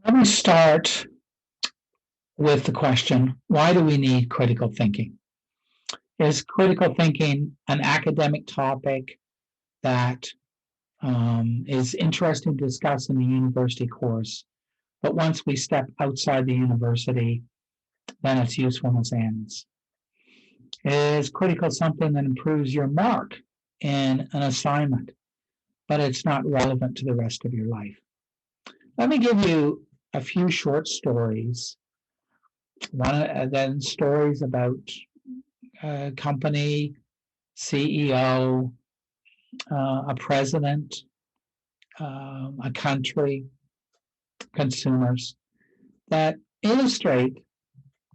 Let me start with the question, why do we need critical thinking? Is critical thinking an academic topic that is interesting to discuss in the university course, but once we step outside the university, then its usefulness ends? Is critical something that improves your mark in an assignment, but it's not relevant to the rest of your life? Let me give you a few short stories. Then stories about a company, CEO, a president, a country, consumers, that illustrate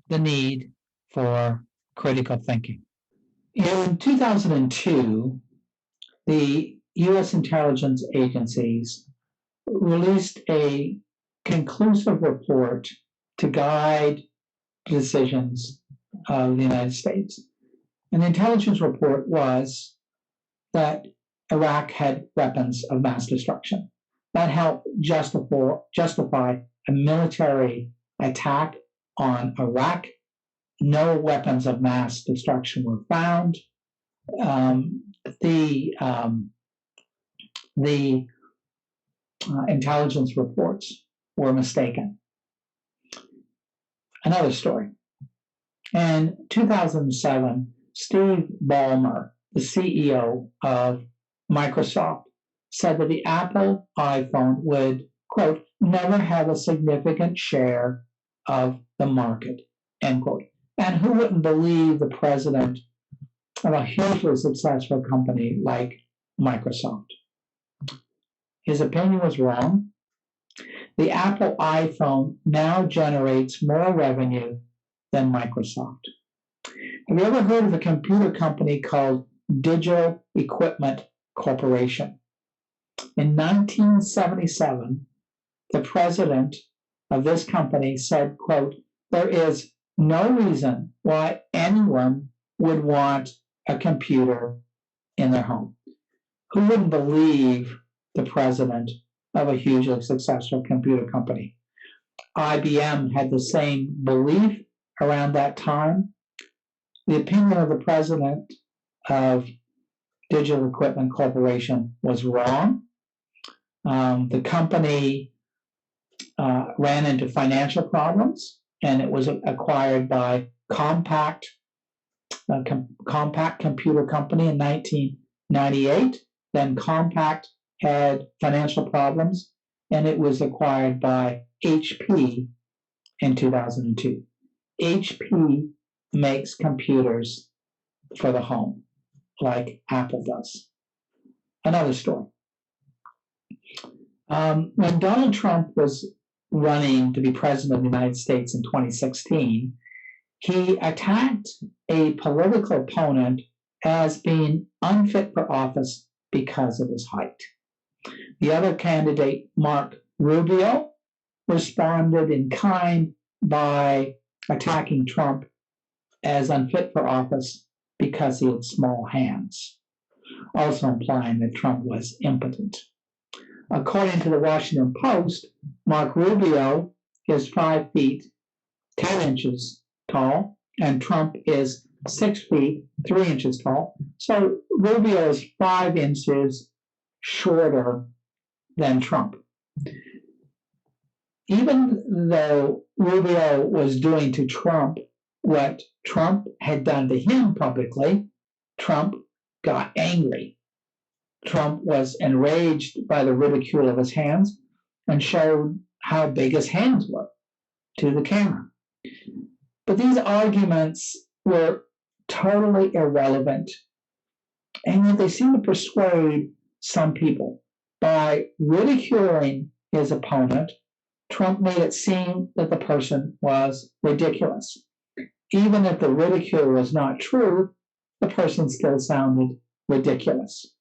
the need for critical thinking. In 2002, the U.S. intelligence agencies released a conclusive report to guide decisions of the United States. And the intelligence report was that Iraq had weapons of mass destruction. That helped justify a military attack on Iraq. No weapons of mass destruction were found. The intelligence reports were mistaken. Another story. In 2007, Steve Ballmer, the CEO of Microsoft, said that the Apple iPhone would, quote, never have a significant share of the market, end quote. And who wouldn't believe the president of a hugely successful company like Microsoft? His opinion was wrong. The Apple iPhone now generates more revenue than Microsoft. Have you ever heard of a computer company called Digital Equipment Corporation? In 1977, the president of this company said, quote, there is no reason why anyone would want a computer in their home. Who wouldn't believe the president of a hugely successful computer company? IBM had the same belief around that time. The opinion of the president of Digital Equipment Corporation was wrong. The company ran into financial problems, and it was acquired by Compaq Computer Company in 1998. Then Compaq had financial problems, and it was acquired by HP in 2002. HP makes computers for the home, like Apple does. Another story. When Donald Trump was running to be president of the United States in 2016, he attacked a political opponent as being unfit for office because of his height. The other candidate, Mark Rubio, responded in kind by attacking Trump as unfit for office because he had small hands, also implying that Trump was impotent. According to the Washington Post, Mark Rubio is 5 feet 10 inches tall, and Trump is 6 feet 3 inches tall. So Rubio is 5 inches shorter than Trump. Even though Rubio was doing to Trump what Trump had done to him publicly, Trump got angry. Trump was enraged by the ridicule of his hands and showed how big his hands were to the camera. But these arguments were totally irrelevant, and yet they seem to persuade some people. By ridiculing his opponent, Trump made it seem that the person was ridiculous. Even if the ridicule was not true, the person still sounded ridiculous.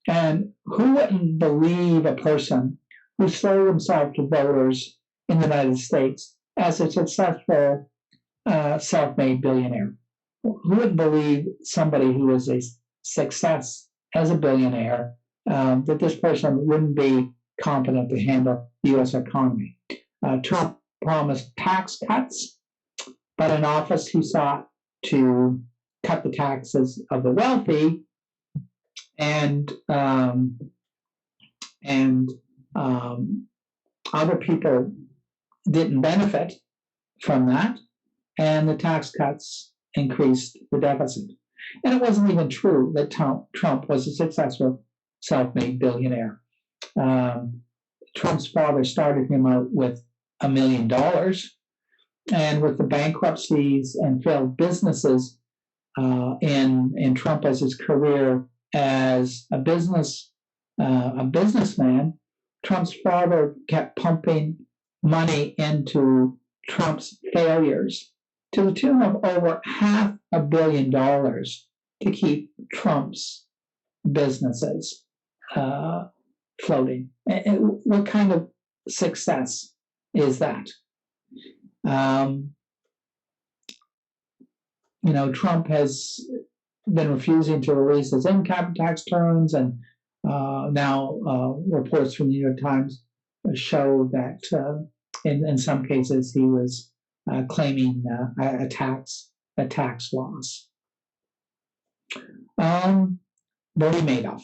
And who wouldn't believe a person who sold himself to voters in the United States as a successful self-made billionaire? Who wouldn't believe somebody who was a success as a billionaire that this person wouldn't be competent to handle the U.S. economy? Trump promised tax cuts, but in office he sought to cut the taxes of the wealthy, and other people didn't benefit from that, and the tax cuts increased the deficit. And it wasn't even true that Trump was a successful self-made billionaire. Trump's father started him out with $1 million, and with the bankruptcies and failed businesses in Trump as his career as a businessman, Trump's father kept pumping money into Trump's failures to the tune of over $500 million to keep Trump's businesses floating. And what kind of success is that? Trump has been refusing to release his income tax returns, and now reports from the New York Times show that in some cases he was claiming a tax loss. Bernie Madoff.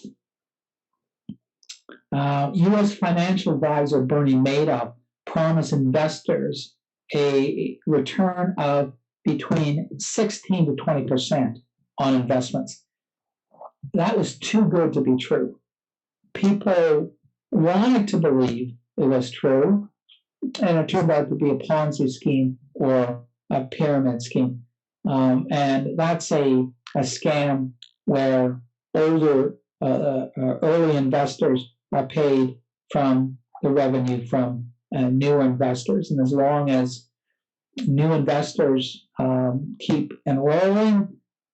U.S. financial advisor Bernie Madoff promised investors a return of between 16 to 20% on investments. That was too good to be true. People wanted to believe it was true, and it turned out to be a Ponzi scheme or a pyramid scheme. And that's a scam where early investors are paid from the revenue from new investors. And as long as new investors keep enrolling,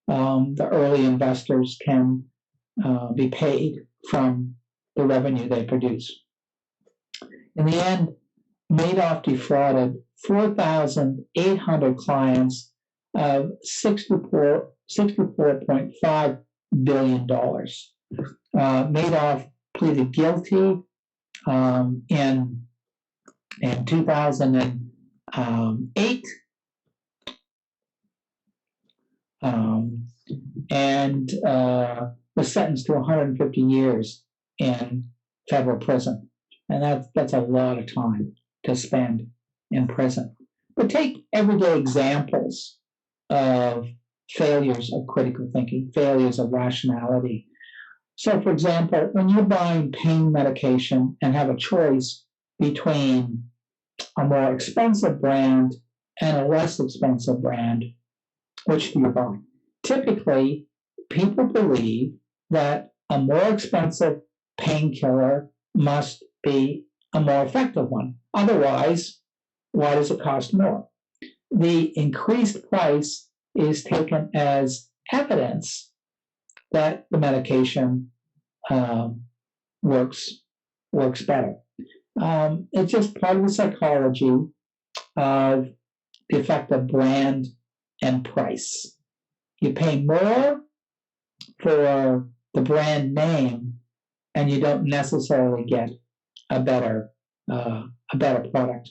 the early investors can be paid from the revenue they produce. In the end, Madoff defrauded 4,800 clients of $64.5 billion. Madoff pleaded guilty in 2008, and was sentenced to 150 years in federal prison. And that's a lot of time to spend in prison. But take everyday examples of failures of critical thinking, failures of rationality. So, for example, when you're buying pain medication and have a choice between a more expensive brand and a less expensive brand, which do you buy? Typically, people believe that a more expensive painkiller must be a more effective one. Otherwise, why does it cost more? The increased price is taken as evidence that the medication works better. It's just part of the psychology of the effect of brand and price. You pay more for the brand name, and you don't necessarily get a better product.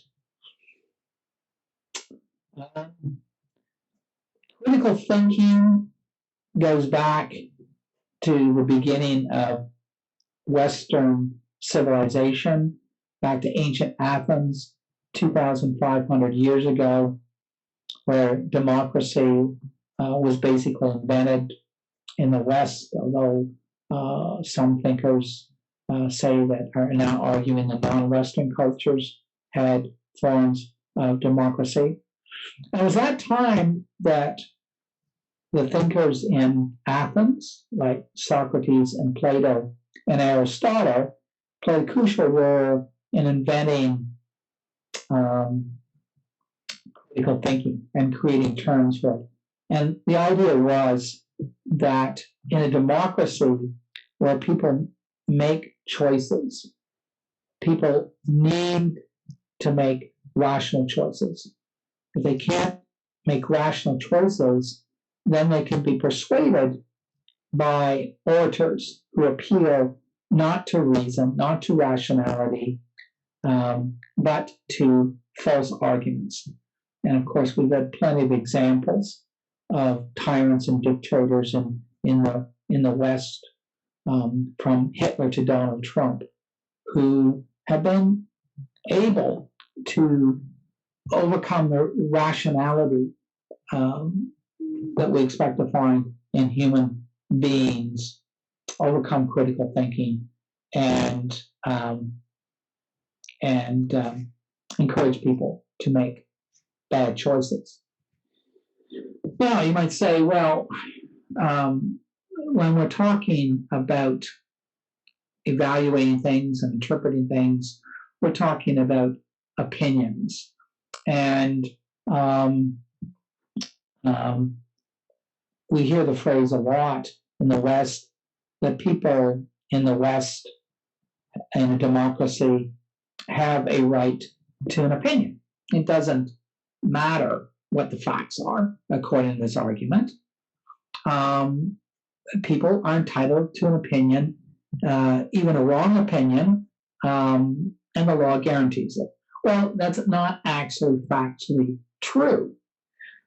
Critical thinking goes back to the beginning of Western civilization, back to ancient Athens, 2,500 years ago, where democracy was basically invented in the West, although some thinkers say that are now arguing that non-Western cultures had forms of democracy. And it was that time that the thinkers in Athens, like Socrates and Plato and Aristotle, played a crucial role in inventing critical thinking and creating terms for it. And the idea was that in a democracy where people make choices, people need to make rational choices. If they can't make rational choices, then they can be persuaded by orators who appeal not to reason, not to rationality, but to false arguments. And of course, we've had plenty of examples of tyrants and dictators in the West, from Hitler to Donald Trump, who have been able to overcome the rationality that we expect to find in human beings, overcome critical thinking, and encourage people to make bad choices. Now, you might say, well, when we're talking about evaluating things and interpreting things, we're talking about opinions. And we hear the phrase a lot in the West that people in the West in a democracy have a right to an opinion. It doesn't matter what the facts are, according to this argument. People are entitled to an opinion, even a wrong opinion, and the law guarantees it. Well, that's not actually factually true.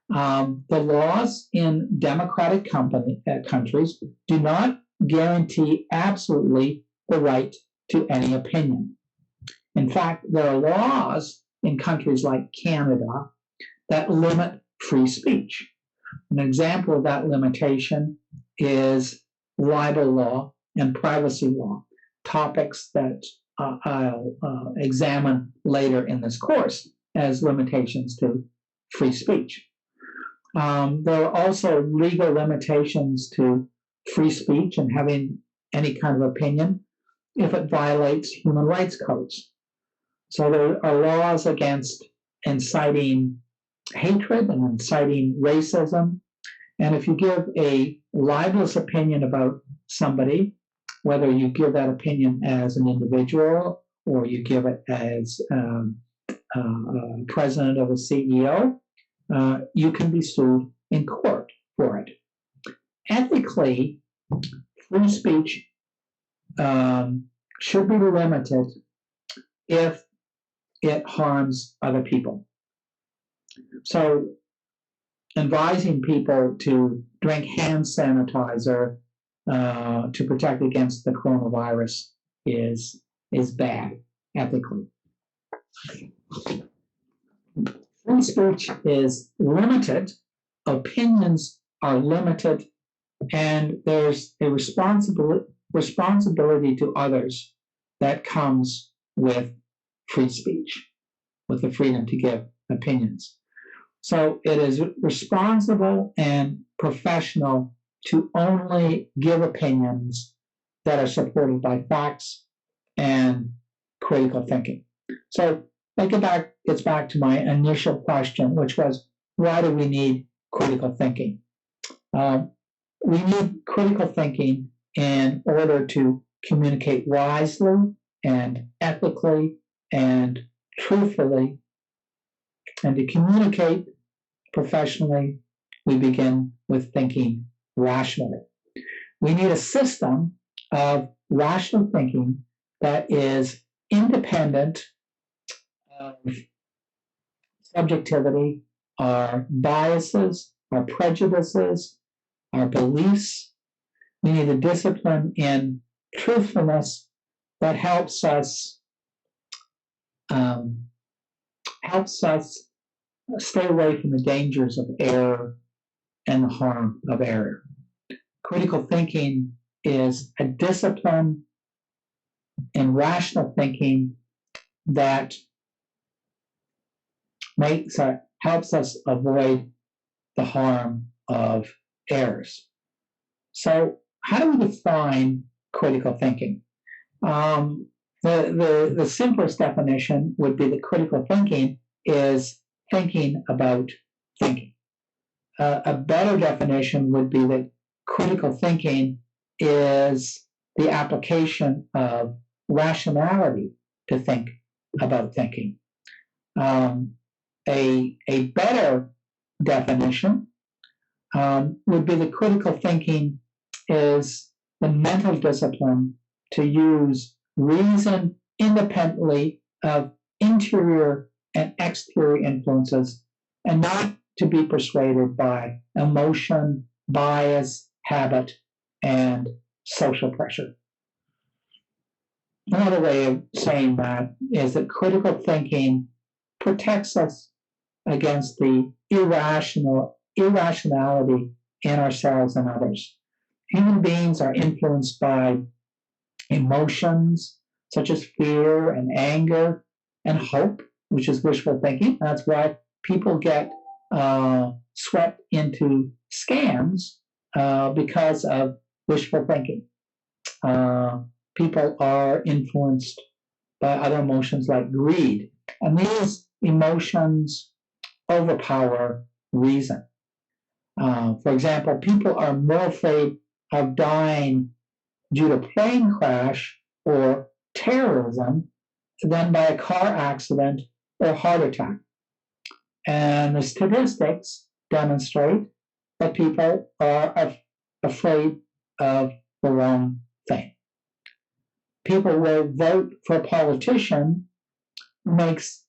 The laws in democratic countries do not guarantee absolutely the right to any opinion. In fact, there are laws in countries like Canada that limit free speech. An example of that limitation is libel law and privacy law, topics that I'll examine later in this course as limitations to free speech. There are also legal limitations to free speech and having any kind of opinion if it violates human rights codes. So there are laws against inciting hatred and inciting racism. And if you give a libelous opinion about somebody, whether you give that opinion as an individual or you give it as president of a CEO, you can be sued in court for it. Ethically, free speech should be limited if it harms other people. So advising people to drink hand sanitizer to protect against the coronavirus is bad ethically. Free speech is limited, opinions are limited, and there's a responsibility to others that comes with free speech, with the freedom to give opinions. So it is responsible and professional to only give opinions that are supported by facts and critical thinking. So it's back to my initial question, which was, why do we need critical thinking? We need critical thinking in order to communicate wisely and ethically and truthfully. And to communicate professionally, we begin with thinking rationally. We need a system of rational thinking that is independent of subjectivity, our biases, our prejudices, our beliefs. We need a discipline in truthfulness that helps us stay away from the dangers of error and the harm of error. Critical thinking is a discipline in rational thinking that helps us avoid the harm of errors. So how do we define critical thinking? The simplest definition would be that critical thinking is thinking about thinking. A better definition would be that critical thinking is the application of rationality to think about thinking. A better definition would be that critical thinking is the mental discipline to use reason independently of interior and exterior influences, and not to be persuaded by emotion, bias, habit, and social pressure. Another way of saying that is that critical thinking protects us against the irrationality in ourselves and others. Human beings are influenced by emotions such as fear and anger and hope, which is wishful thinking. That's why people get swept into scams because of wishful thinking. People are influenced by other emotions like greed, and these emotions overpower reason. For example, people are more afraid of dying due to plane crash or terrorism than by a car accident or heart attack. And the statistics demonstrate that people are afraid of the wrong thing. People will vote for a politician who makes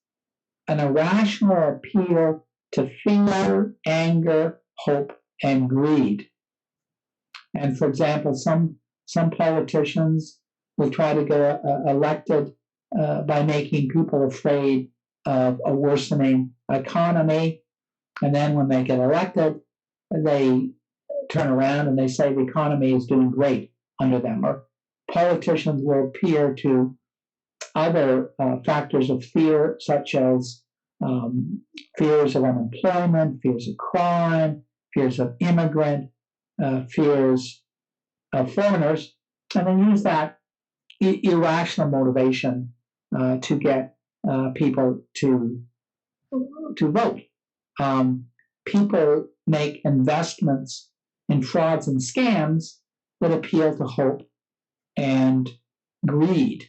an irrational appeal to fear, anger, hope, and greed. And for example, some politicians will try to get elected by making people afraid of a worsening economy. And then when they get elected, they turn around and they say the economy is doing great under them. Or politicians will appeal to other factors of fear, such as fears of unemployment, fears of crime, fears of immigrant, fears of foreigners, and then use that irrational motivation to get people to vote. People make investments in frauds and scams that appeal to hope and greed.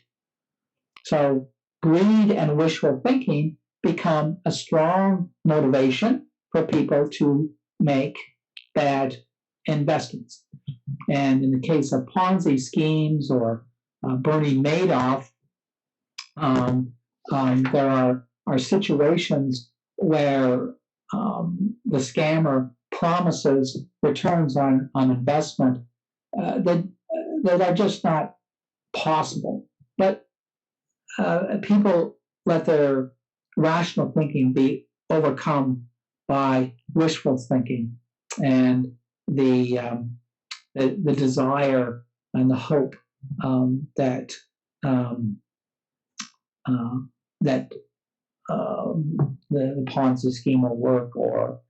So greed and wishful thinking become a strong motivation for people to make bad investments. And in the case of Ponzi schemes or Bernie Madoff, there are situations where the scammer promises returns on investment that are just not possible. But people let their rational thinking be overcome by wishful thinking and the desire and the hope that the Ponzi scheme will work, or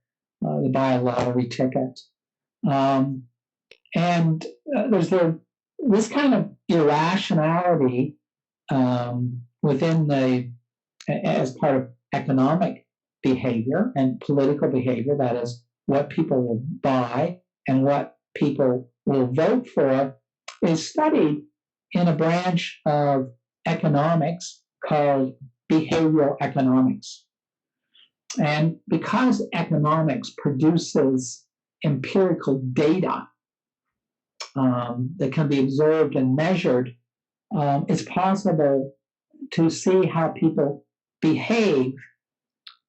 they buy a lottery ticket. And there's this kind of irrationality within as part of economic behavior and political behavior, that is, what people will buy and what people will vote for, is studied in a branch of economics called behavioral economics. And because economics produces empirical data that can be observed and measured, it's possible to see how people behave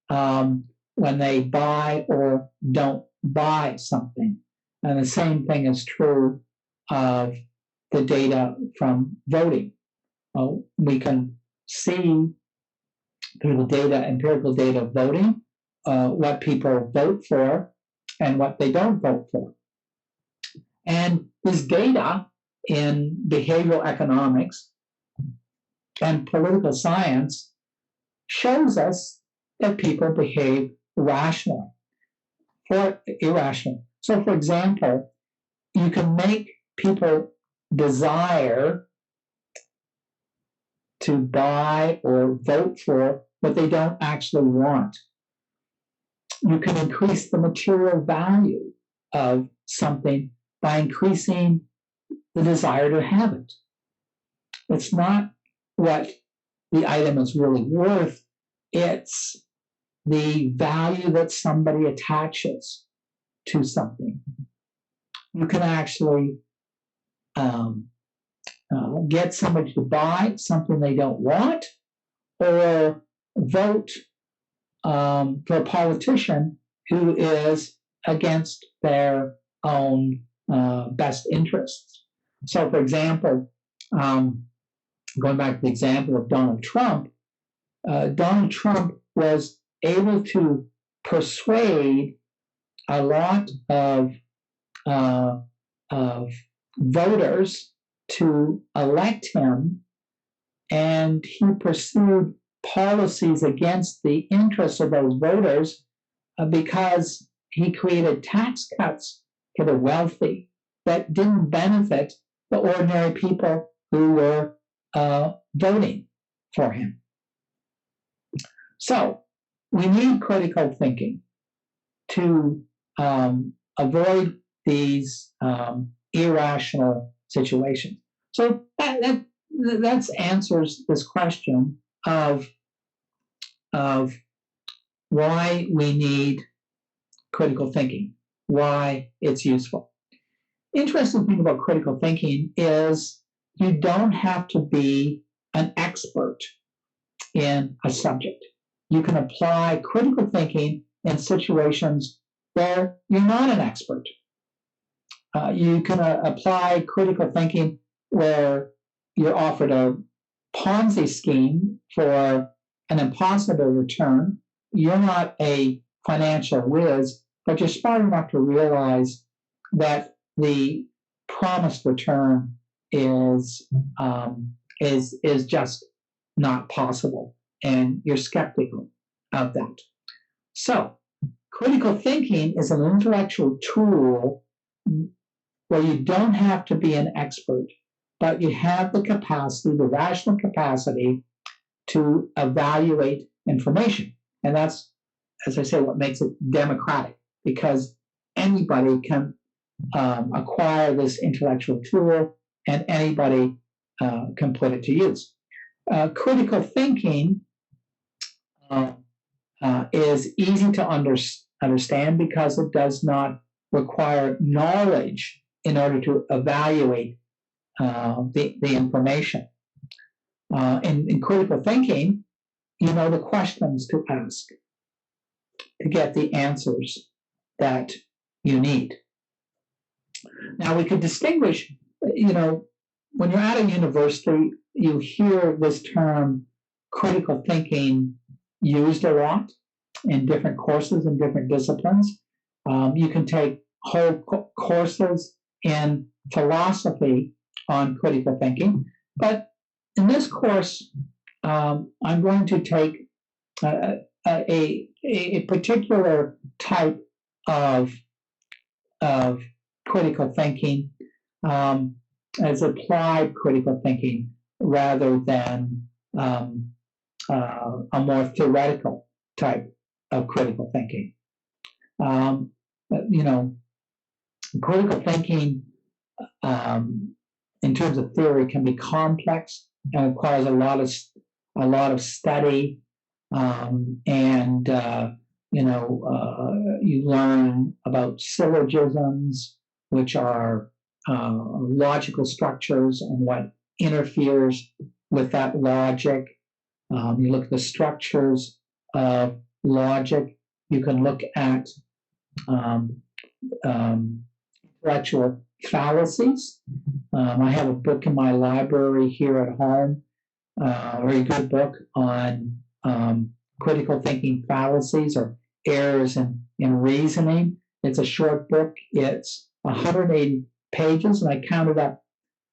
when they buy or don't buy something. And the same thing is true of the data from voting. We can see through the data, empirical data of voting, what people vote for and what they don't vote for. And this data in behavioral economics and political science shows us that people behave irrationally. So, for example, you can make people desire to buy or vote for what they don't actually want. You can increase the material value of something by increasing the desire to have it. It's not what the item is really worth, it's the value that somebody attaches to something. You can actually get somebody to buy something they don't want, or vote for a politician who is against their own best interests. So, for example, going back to the example of Donald Trump was able to persuade a lot of voters to elect him, and he pursued policies against the interests of those voters because he created tax cuts for the wealthy that didn't benefit the ordinary people who were voting for him. So we need critical thinking to avoid these irrational situations. So that answers this question of why we need critical thinking, why it's useful. Interesting thing about critical thinking is you don't have to be an expert in a subject. You can apply critical thinking in situations where you're not an expert. You can apply critical thinking where you're offered a Ponzi scheme for an impossible return. You're not a financial whiz, but you're smart enough to realize that the promised return is just not possible, and you're skeptical of that. So, critical thinking is an intellectual tool where you don't have to be an expert, but you have the capacity, the rational capacity, to evaluate information. And that's, as I say, what makes it democratic, because anybody can acquire this intellectual tool and anybody can put it to use. Critical thinking is easy to understand because it does not require knowledge in order to evaluate the information. In critical thinking, you know the questions to ask to get the answers that you need. Now, we could distinguish, when you're at a university, you hear this term critical thinking used a lot in different courses and different disciplines. You can take whole courses in philosophy on critical thinking, but in this course, I'm going to take a particular type of critical thinking as applied critical thinking rather than a more theoretical type of critical thinking. Critical thinking in terms of theory can be complex and requires a lot of study, you learn about syllogisms, which are logical structures and what interferes with that logic. You look at the structures of logic. You can look at intellectual fallacies. I have a book in my library here at home, a very good book on critical thinking fallacies or errors in reasoning. It's a short book. It's 180 pages, and I counted up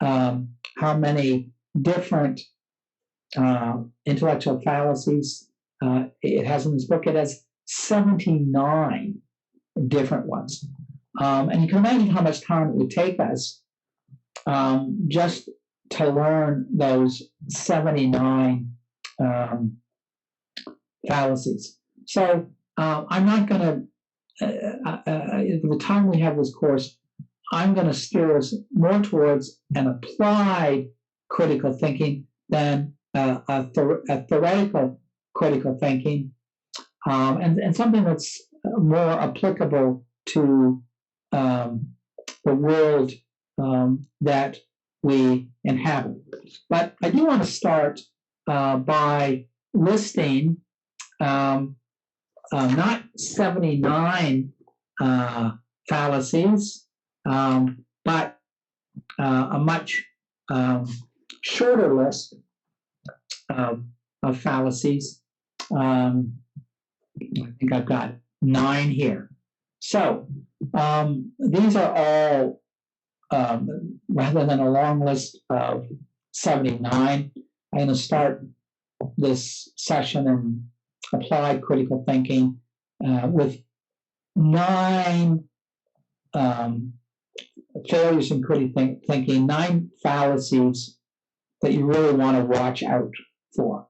how many different intellectual fallacies it has in this book. It has 79 different ones. And you can imagine how much time it would take us just to learn those 79 fallacies. So I'm not going to, the time we have this course, I'm going to steer us more towards an applied critical thinking than a theoretical critical thinking, and something that's more applicable to the world that we inhabit. But I do want to start by listing not 79 fallacies, but a much shorter list of fallacies. I think I've got 9 here. So these are all, rather than a long list of 79, I'm going to start this session in applied critical thinking with 9 failures in critical thinking, 9 fallacies that you really want to watch out for.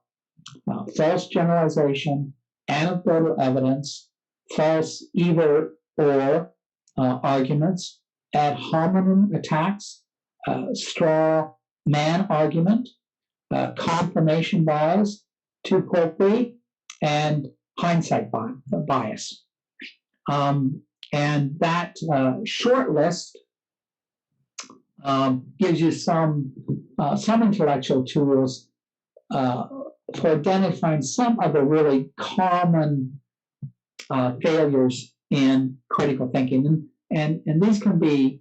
False generalization, anecdotal evidence, false either or arguments, ad hominem attacks, straw man argument, confirmation bias, tu quoque, and hindsight bias. And that short list gives you some intellectual tools for identifying some of the really common failures in critical thinking. And these can be,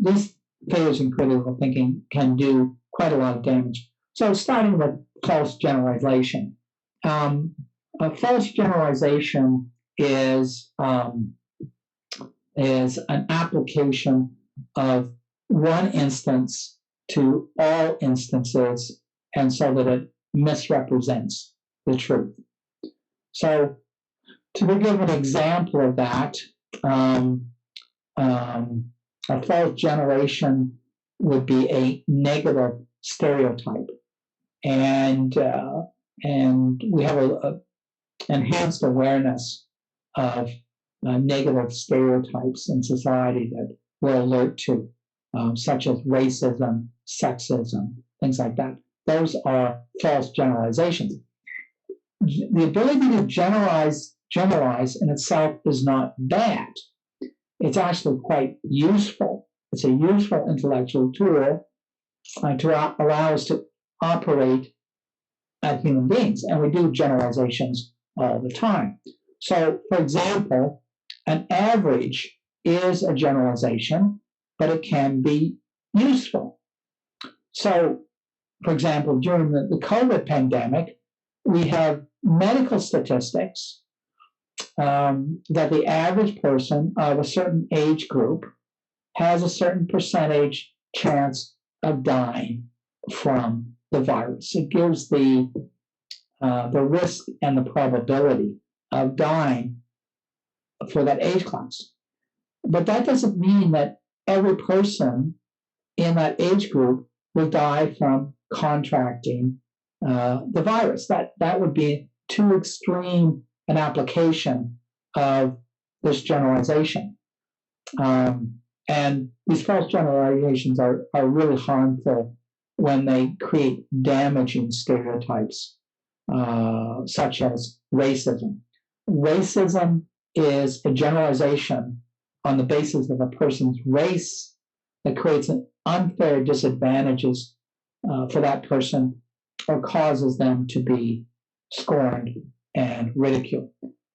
these failures in critical thinking can do quite a lot of damage. So starting with false generalization. A false generalization is an application of one instance to all instances, and so that it misrepresents the truth. So to give an example of that, a false generation would be a negative stereotype, and we have a enhanced awareness of negative stereotypes in society that we're alert to, such as racism, sexism, things like that. Those are false generalizations. The ability to generalize in itself is not bad. It's actually quite useful. It's a useful intellectual tool to allow us to operate as human beings, and we do generalizations all the time. So, for example, an average is a generalization, but it can be useful. So, for example, during the COVID pandemic, we have medical statistics that the average person of a certain age group has a certain percentage chance of dying from the virus. It gives the risk and the probability of dying for that age class. But that doesn't mean that every person in that age group will die from contracting the virus. That would be too extreme an application of this generalization. And these false generalizations are really harmful when they create damaging stereotypes, such as racism. Racism is a generalization on the basis of a person's race that creates an unfair disadvantages for that person or causes them to be scorned and ridiculed.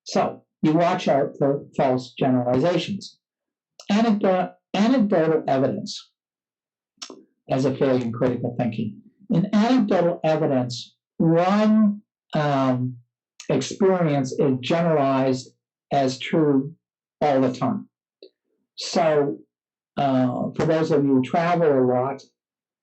So you watch out for false generalizations. Anecdotal evidence as a failure in critical thinking. In anecdotal evidence, one experience is generalized as true all the time. So for those of you who travel a lot,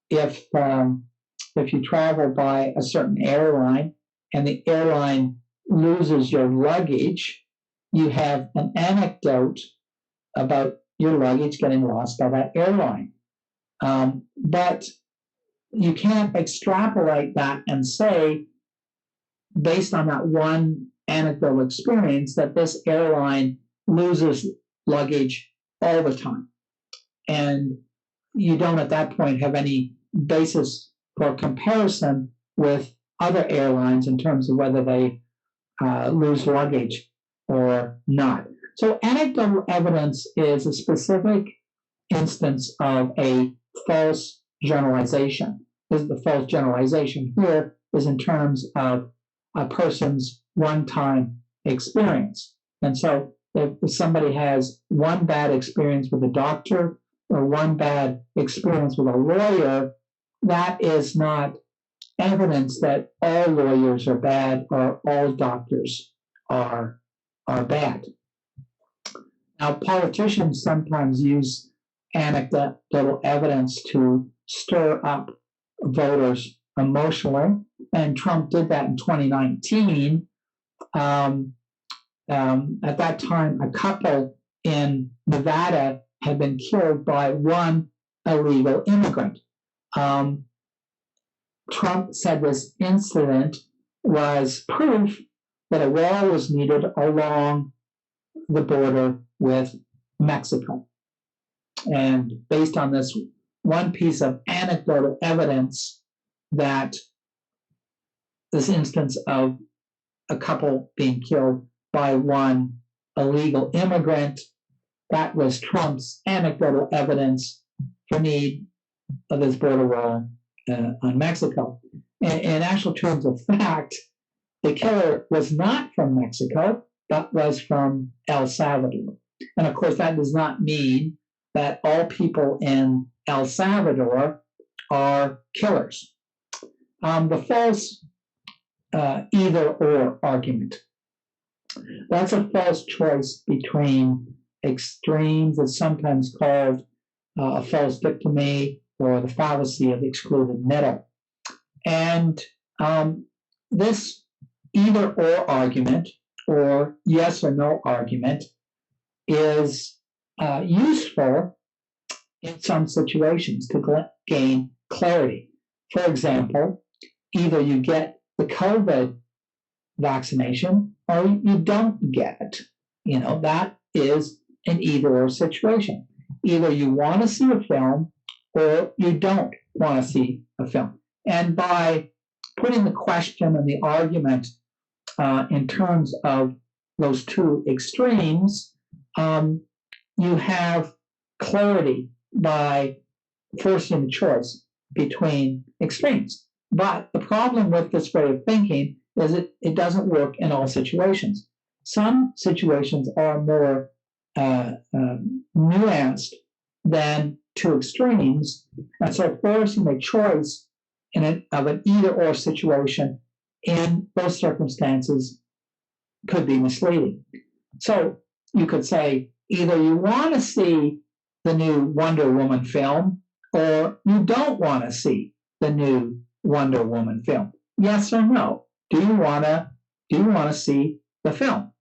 if you travel by a certain airline and the airline loses your luggage, you have an anecdote about your luggage getting lost by that airline. But you can't extrapolate that and say, based on that one anecdotal experience, that this airline loses luggage all the time. And you don't at that point have any basis for comparison with other airlines in terms of whether they lose luggage or not. So anecdotal evidence is a specific instance of a false generalization. The false generalization here is in terms of a person's one-time experience. And so if somebody has one bad experience with a doctor or one bad experience with a lawyer, that is not evidence that all lawyers are bad or all doctors are bad. Now, politicians sometimes use anecdotal evidence to stir up voters emotionally, and Trump did that in 2019. At that time, a couple in Nevada had been killed by one illegal immigrant. Trump said this incident was proof that a wall was needed along the border with Mexico. And based on this one piece of anecdotal evidence, that this instance of a couple being killed by one illegal immigrant, that was Trump's anecdotal evidence for need of this border wall on Mexico. In actual terms of fact, the killer was not from Mexico, but was from El Salvador. And of course, that does not mean that all people in El Salvador are killers. The false either-or argument. That's a false choice between extremes. It's sometimes called a false dichotomy or the fallacy of the excluded middle. And this either-or argument or yes or no argument is useful in some situations to gain clarity. For example, either you get the COVID vaccination or you don't get it. You know, that is an either-or situation. Either you want to see a film or you don't want to see a film. And by putting the question and the argument in terms of those two extremes, you have clarity by forcing a choice between extremes. But the problem with this way of thinking is it doesn't work in all situations. Some situations are more nuanced than two extremes, and so forcing a choice of an either-or situation in those circumstances could be misleading. So you could say either you want to see the new Wonder Woman film or you don't want to see the new Wonder Woman film. Yes or no? Do you want to see the film?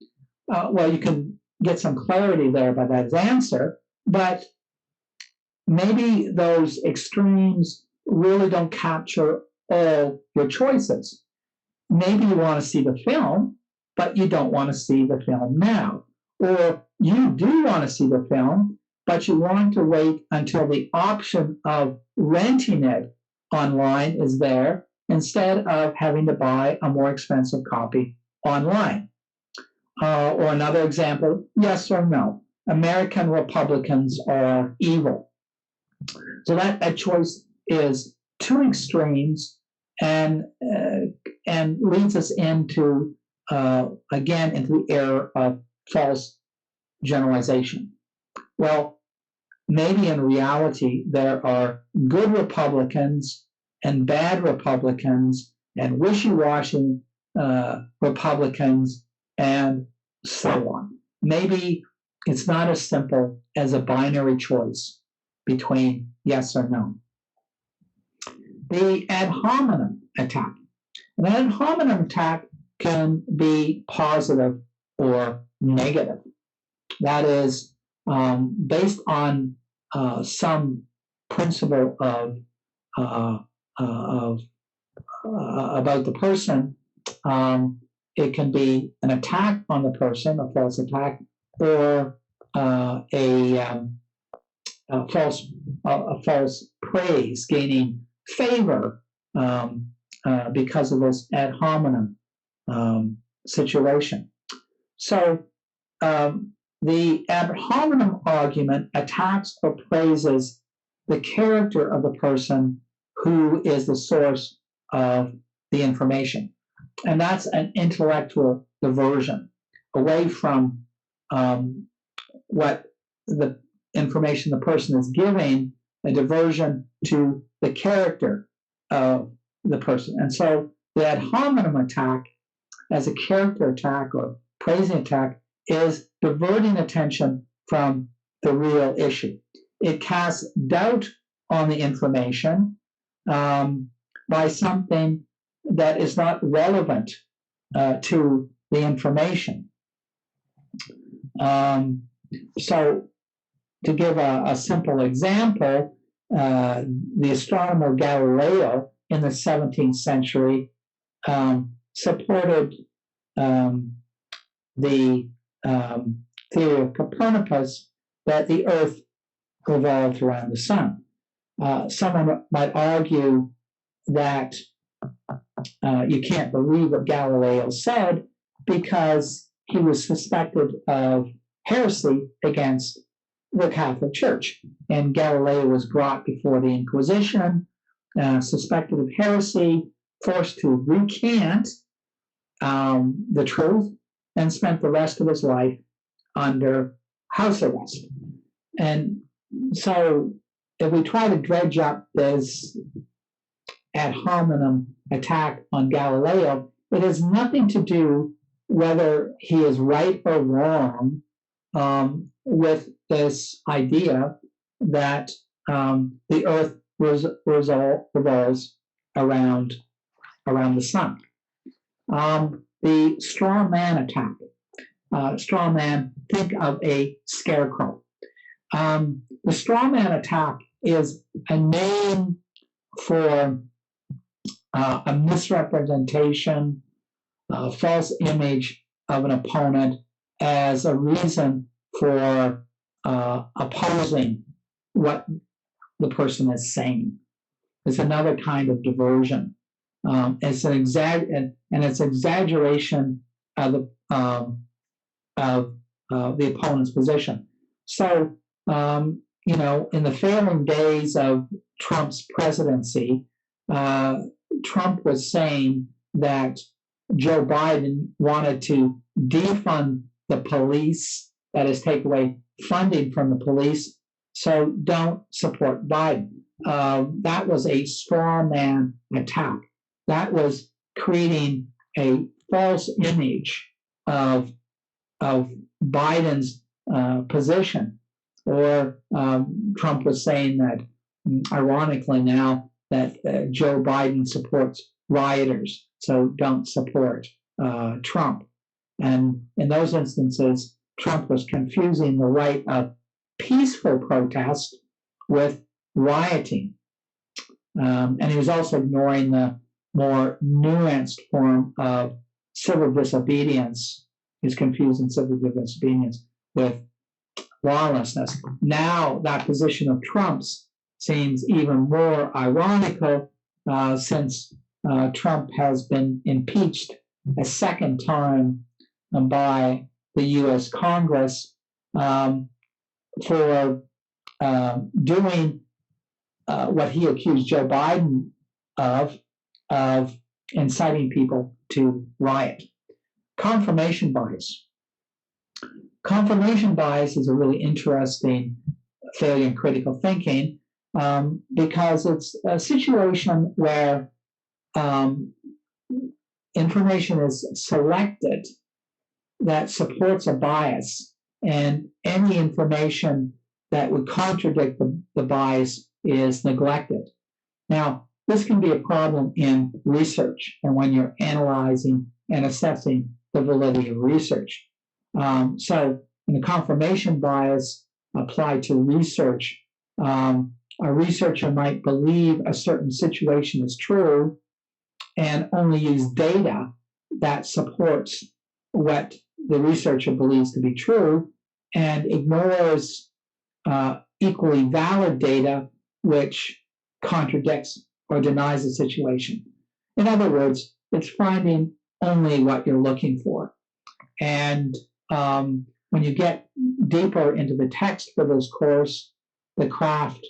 Well, you can get some clarity there by that answer, but maybe those extremes really don't capture all your choices. Maybe you want to see the film, but you don't want to see the film now. Or you do want to see the film, but you want to wait until the option of renting it online is there instead of having to buy a more expensive copy online. Or another example, yes or no, American Republicans are evil. So that choice is two extremes and leads us into, again, into the error of false generalization. Well, maybe in reality there are good Republicans and bad Republicans and wishy-washy Republicans and so on. Maybe it's not as simple as a binary choice between yes or no. The ad hominem attack. An ad hominem attack can be positive or negative. That is based on some principle of about the person. It can be an attack on the person, a false attack, or a false praise, gaining favor because of this ad hominem situation. So the ad hominem argument attacks or praises the character of the person who is the source of the information. And that's an intellectual diversion away from what the information the person is giving, a diversion to the character of the person. And so the ad hominem attack as a character attack or praising attack is diverting attention from the real issue. It casts doubt on the information by something that is not relevant to the information. So to give a simple example, the astronomer Galileo in the 17th century supported the theory of Copernicus that the Earth revolved around the sun. Someone might argue that you can't believe what Galileo said because he was suspected of heresy against the Catholic Church. And Galileo was brought before the Inquisition, suspected of heresy, forced to recant the truth, and spent the rest of his life under house arrest. And so if we try to dredge up this ad hominem attack on Galileo, it has nothing to do whether he is right or wrong with this idea that the Earth revolves around the sun. The straw man attack. Straw man, think of a scarecrow. The straw man attack is a name for a misrepresentation, a false image of an opponent as a reason for opposing what the person is saying. It's another kind of diversion. It's an it's exaggeration of the opponent's position. So, in the failing days of Trump's presidency, Trump was saying that Joe Biden wanted to defund the police, that is, take away funding from the police, so don't support Biden. That was a straw man attack. That was creating a false image of Biden's position. Or Trump was saying that, ironically now, that Joe Biden supports rioters, so don't support Trump. And in those instances, Trump was confusing the right of peaceful protest with rioting. And he was also ignoring the more nuanced form of civil disobedience. He's confusing civil disobedience with lawlessness. Now, that position of Trump's seems even more ironical since Trump has been impeached a second time by the U.S. Congress for doing what he accused Joe Biden of inciting people to riot. Confirmation bias. Confirmation bias is a really interesting failure in critical thinking because it's a situation where information is selected that supports a bias, and any information that would contradict the bias is neglected. Now, this can be a problem in research and when you're analyzing and assessing the validity of research. So in the confirmation bias applied to research, a researcher might believe a certain situation is true and only use data that supports what the researcher believes to be true and ignores equally valid data which contradicts or denies the situation. In other words, it's finding only what you're looking for. And when you get deeper into the text for this course, the craft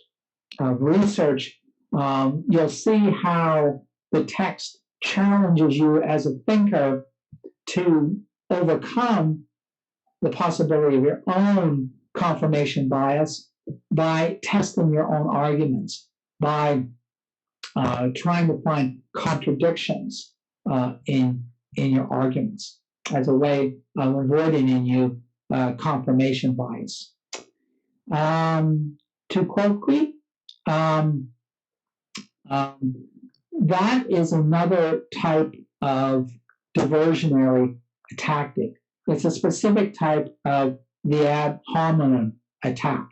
of research, you'll see how the text challenges you as a thinker to overcome the possibility of your own confirmation bias by testing your own arguments, by trying to find contradictions in your arguments as a way of avoiding in you confirmation bias. To colloquy, that is another type of diversionary tactic. It's a specific type of the ad hominem attack.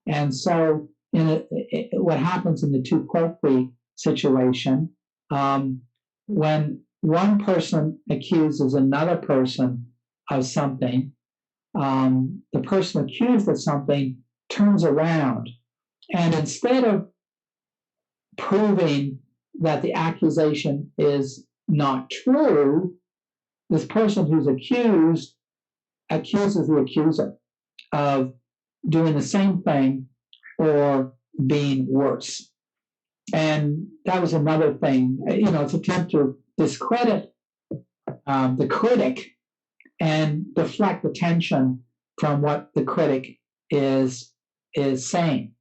And so what happens in the tu quoque situation, when one person accuses another person of something, the person accused of something turns around, and instead of proving that the accusation is not true, this person who's accused accuses the accuser of doing the same thing or being worse. And that was another thing, it's an attempt to discredit the critic and deflect attention from what the critic is saying.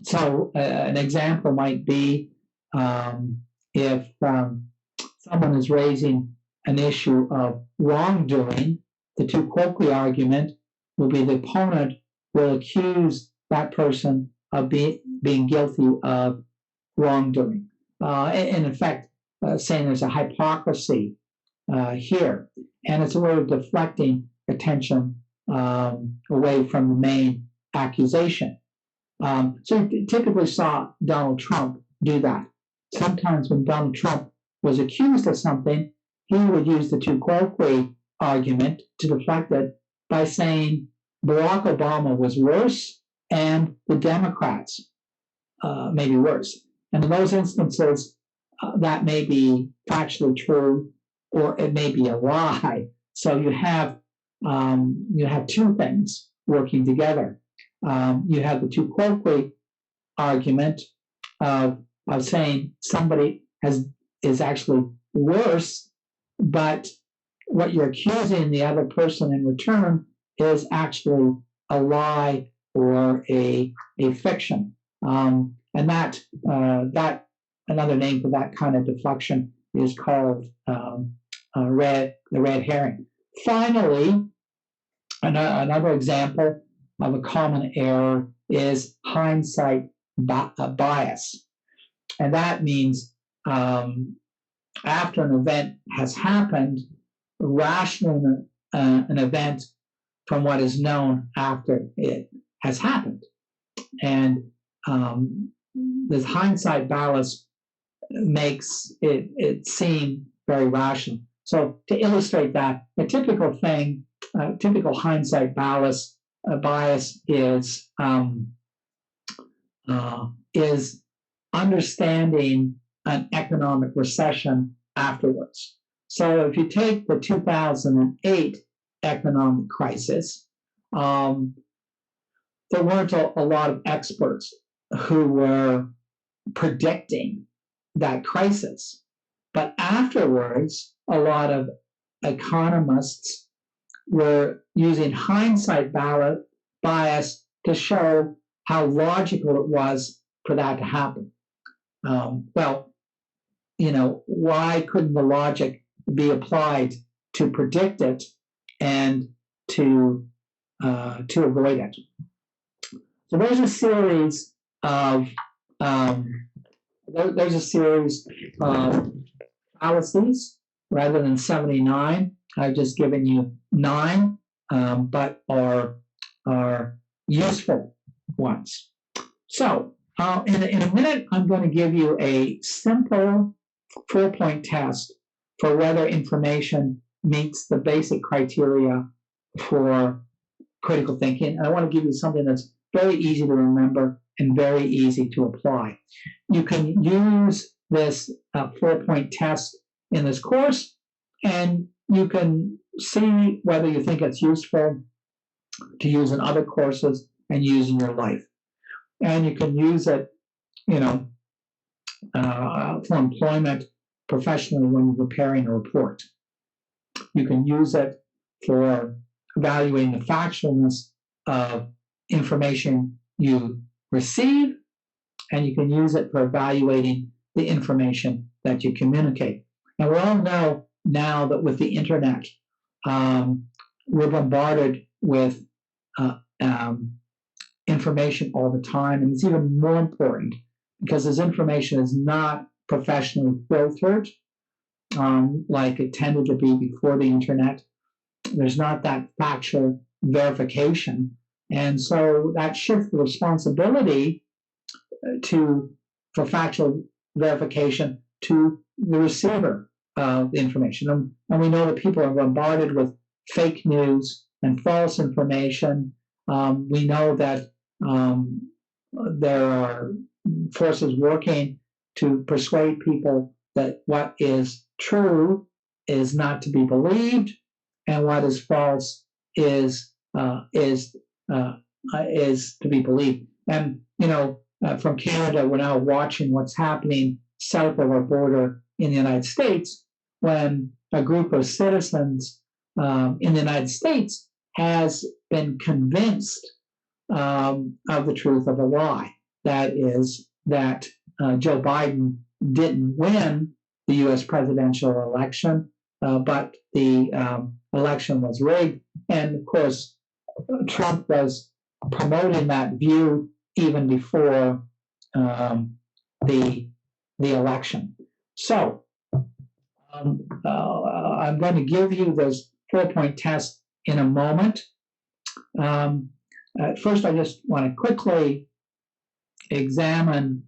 So an example might be if someone is raising an issue of wrongdoing, the tu quoque argument will be the opponent will accuse that person of being guilty of wrongdoing. And in fact, saying there's a hypocrisy here. And it's a way of deflecting attention away from the main accusation. So you typically saw Donald Trump do that. Sometimes when Donald Trump was accused of something, he would use the tu quoque argument to deflect it by saying Barack Obama was worse and the Democrats may be worse. And in those instances, that may be factually true or it may be a lie. So you have two things working together. You have the tu quoque argument of saying somebody is actually worse, but what you're accusing the other person in return is actually a lie or a fiction. And that another name for that kind of deflection is called the red herring. Finally, another example of a common error is hindsight bias. And that means after an event has happened, rationing an event from what is known after it has happened. And this hindsight bias makes it seem very rational. So to illustrate that, a typical thing, typical hindsight bias is understanding an economic recession afterwards. So if you take the 2008 economic crisis, there weren't a lot of experts who were predicting that crisis. But afterwards, a lot of economists were using hindsight bias to show how logical it was for that to happen. Why couldn't the logic be applied to predict it and to avoid it? So there's a series of fallacies rather than 79. I've just given you 9, but are useful ones. So in a minute, I'm going to give you a simple 4-point test for whether information meets the basic criteria for critical thinking. And I want to give you something that's very easy to remember and very easy to apply. You can use this 4-point test in this course, and you can see whether you think it's useful to use in other courses and use in your life. And you can use it, for employment professionally when you're preparing a report. You can use it for evaluating the factualness of information you receive, and you can use it for evaluating the information that you communicate. And we all know now that with the internet, we're bombarded with information all the time, and it's even more important because this information is not professionally filtered like it tended to be before the internet. There's not that factual verification, and so that shifts the responsibility for factual verification to the receiver of the information. And we know that people are bombarded with fake news and false information. We know that there are forces working to persuade people that what is true is not to be believed, and what is false is to be believed. And from Canada, we're now watching what's happening south of our border in the United States, when a group of citizens in the United States has been convinced of the truth of a lie. That is that Joe Biden didn't win the U.S. presidential election, but the election was rigged. And of course, Trump was promoting that view even before the election. So I'm going to give you this 4-point test in a moment. First, I just want to quickly examine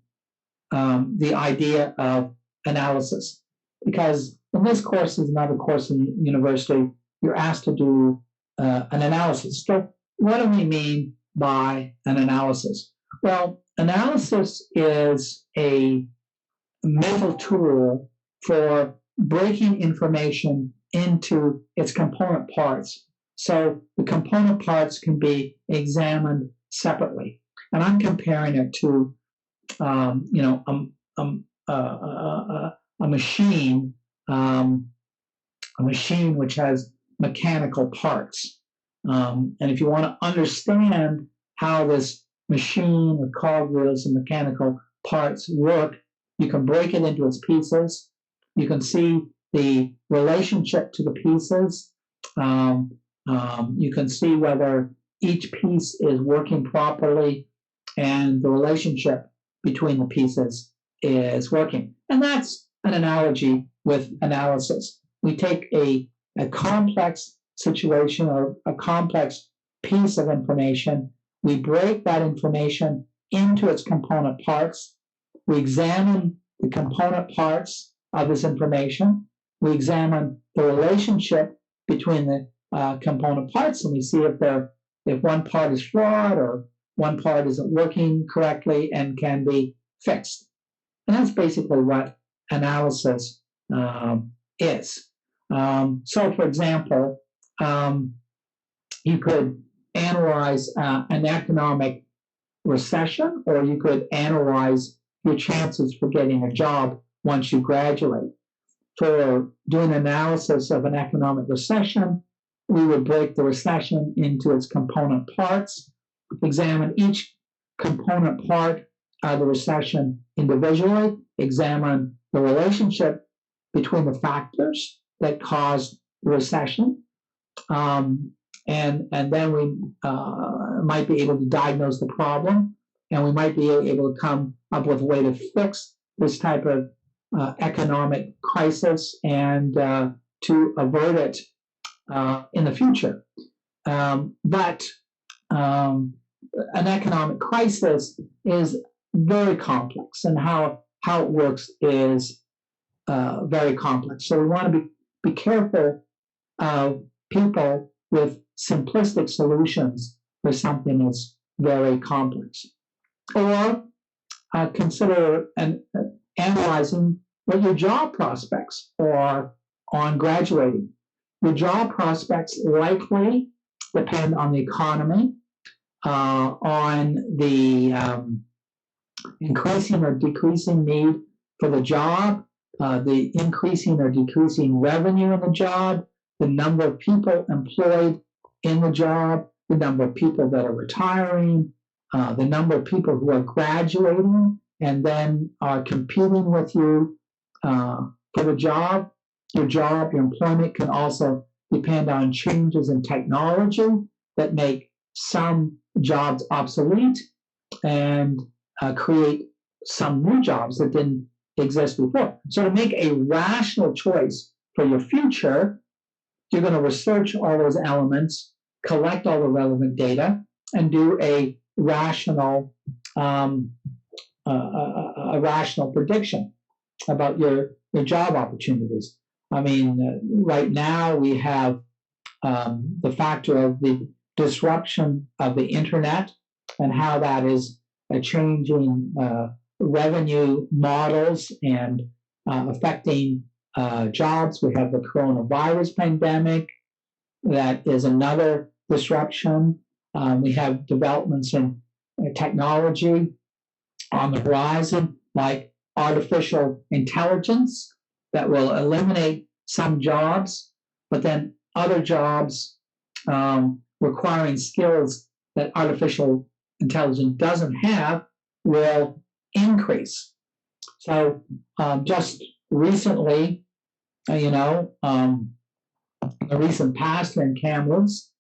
the idea of analysis, because in this course is another course in university, you're asked to do an analysis. So what do we mean by an analysis? Well, analysis is a mental tool for breaking information into its component parts. So the component parts can be examined separately. And I'm comparing it to, a machine which has mechanical parts. And if you want to understand how this machine with cogwheels and mechanical parts work, you can break it into its pieces. You can see the relationship to the pieces. You can see whether each piece is working properly and the relationship between the pieces is working. And that's an analogy with analysis. We take a complex situation or a complex piece of information, we break that information into its component parts, we examine the component parts of this information, we examine the relationship between the component parts, and we see if one part is flawed or one part isn't working correctly and can be fixed. And that's basically what analysis is. So, for example, you could analyze an economic recession, or you could analyze your chances for getting a job once you graduate. For doing analysis of an economic recession, we would break the recession into its component parts, examine each component part of the recession individually, examine the relationship between the factors that caused the recession, and then we might be able to diagnose the problem, and we might be able to come up with a way to fix this type of economic crisis and to avert it in the future. But an economic crisis is very complex, and how it works is very complex. So we want to be careful of people with simplistic solutions for something that's very complex. Or consider analyzing what your job prospects are on graduating. Your job prospects likely depend on the economy, on the increasing or decreasing need for the job, the increasing or decreasing revenue in the job, the number of people employed in the job, the number of people that are retiring, the number of people who are graduating and then are competing with you for the job. Your employment can also depend on changes in technology that make some jobs obsolete and create some new jobs that didn't exist before. So to make a rational choice for your future, you're going to research all those elements, collect all the relevant data, and do a rational prediction about your job opportunities. I mean, right now we have the factor of the disruption of the internet and how that is changing revenue models and affecting jobs. We have the coronavirus pandemic. That is another disruption. We have developments in technology on the horizon, like artificial intelligence, that will eliminate some jobs, but then other jobs requiring skills that artificial intelligence doesn't have will increase. So just recently, in the recent past in Kamloops,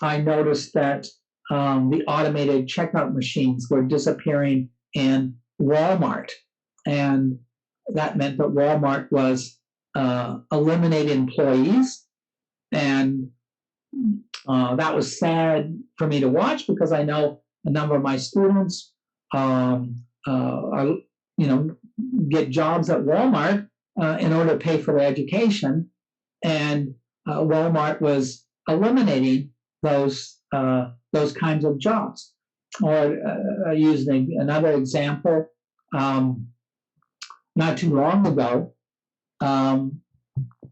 I noticed that the automated checkout machines were disappearing in Walmart. And that meant that Walmart was eliminating employees. And that was sad for me to watch because I know a number of my students are, get jobs at Walmart in order to pay for their education. And Walmart was eliminating those kinds of jobs. Or using another example, not too long ago,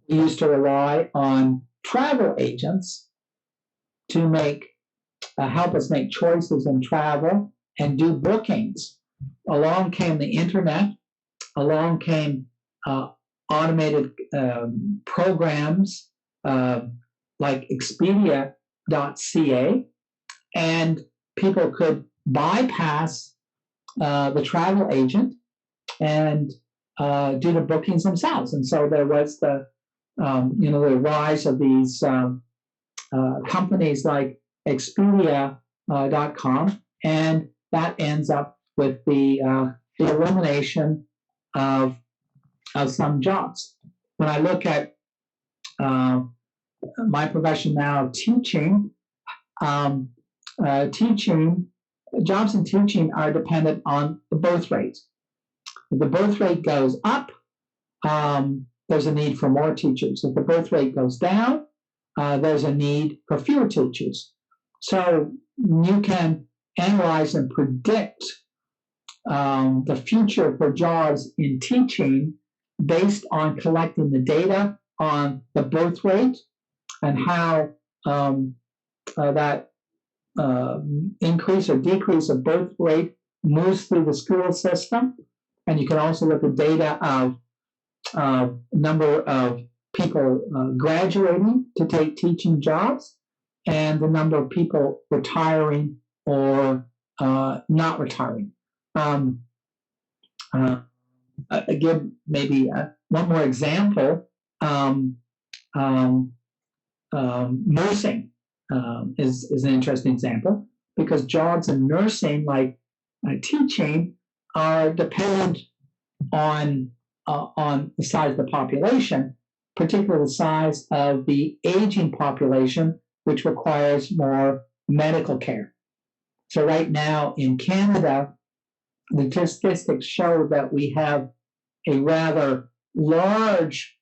we used to rely on travel agents to help us make choices in travel and do bookings. Along came the internet, along came automated programs like Expedia.ca, and people could bypass the travel agent and do the bookings themselves. And so there was the rise of these companies like Expedia.com, and that ends up with the elimination of some jobs. When I look at my profession now, teaching, jobs in teaching are dependent on the birth rate. If the birth rate goes up, there's a need for more teachers. If the birth rate goes down, there's a need for fewer teachers. So you can analyze and predict the future for jobs in teaching based on collecting the data on the birth rate and how that increase or decrease of birth rate moves through the school system. And you can also look at data of number of people graduating to take teaching jobs and the number of people retiring or not retiring. Again, maybe one more example. Nursing is an interesting example because jobs in nursing, like teaching, are dependent on the size of the population, particularly the size of the aging population, which requires more medical care. So right now in Canada, the statistics show that we have a rather large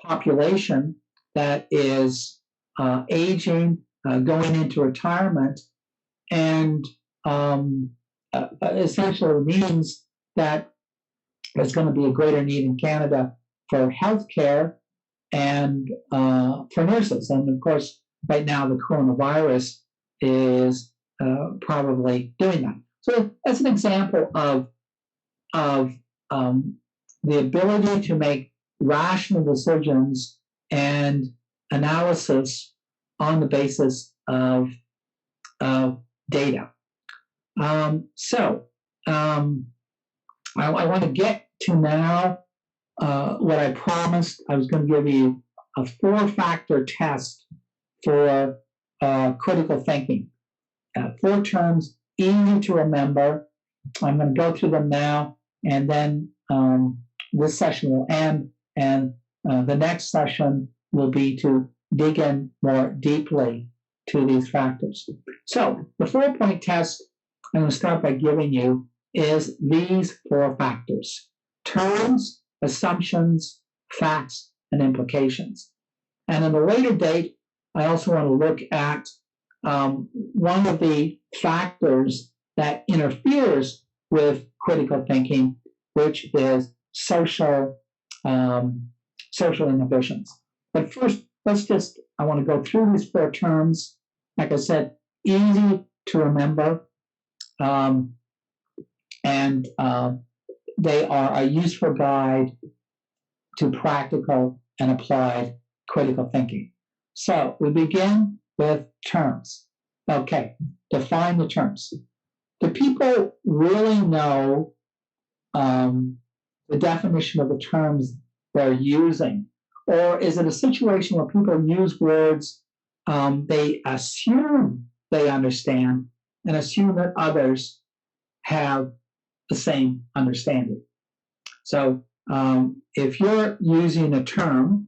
population that is aging, going into retirement, and essentially means that there's going to be a greater need in Canada for healthcare and for nurses. And of course, right now the coronavirus is probably doing that. So that's an example of the ability to make rational decisions and analysis on the basis of data. I want to get to now what I promised. I was going to give you a 4-factor test for critical thinking. 4 terms, easy to remember. I'm going to go through them now, and then this session will end, and the next session will be to dig in more deeply to these factors. So the 4-point test I'm going to start by giving you is these 4 factors: terms, assumptions, facts, and implications. And at a later date, I also want to look at one of the factors that interferes with critical thinking, which is social inhibitions. But first, I want to go through these 4 terms. Like I said, easy to remember, and they are a useful guide to practical and applied critical thinking. So we begin with terms. Okay, define the terms. Do people really know the definition of the terms they're using? Or is it a situation where people use words they assume they understand and assume that others have the same understanding? So if you're using a term,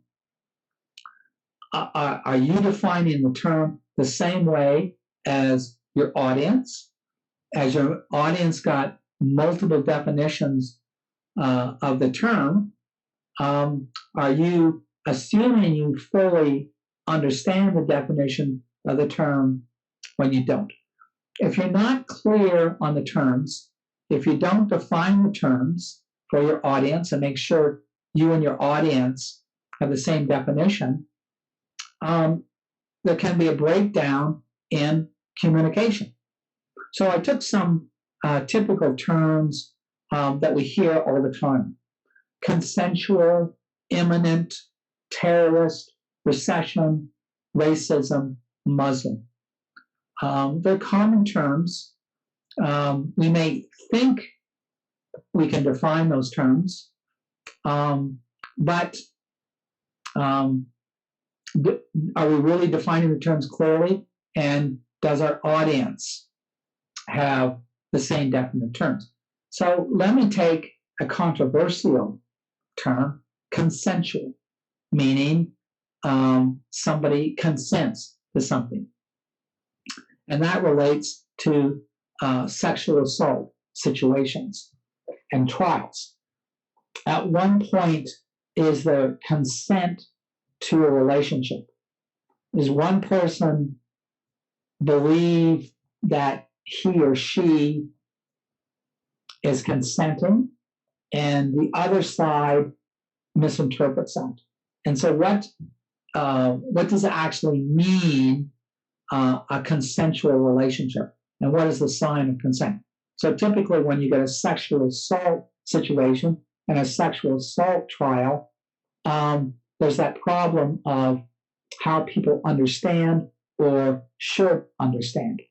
are you defining the term the same way as your audience? Has your audience got multiple definitions of the term? Are you assuming you fully understand the definition of the term when you don't? If you're not clear on the terms, if you don't define the terms for your audience and make sure you and your audience have the same definition, there can be a breakdown in communication. So I took some typical terms that we hear all the time: consensual, imminent, terrorist, recession, racism, Muslim. They're common terms. We may think we can define those terms, but are we really defining the terms clearly? And does our audience have the same definite terms? So let me take a controversial term, consensual, meaning somebody consents to something. And that relates to sexual assault situations and trials. At one point, is there consent to a relationship? Does one person believe that he or she is consenting and the other side misinterprets that? And so what does it actually mean, a consensual relationship? And what is the sign of consent? So typically when you get a sexual assault situation and a sexual assault trial, there's that problem of how people understand or should understand.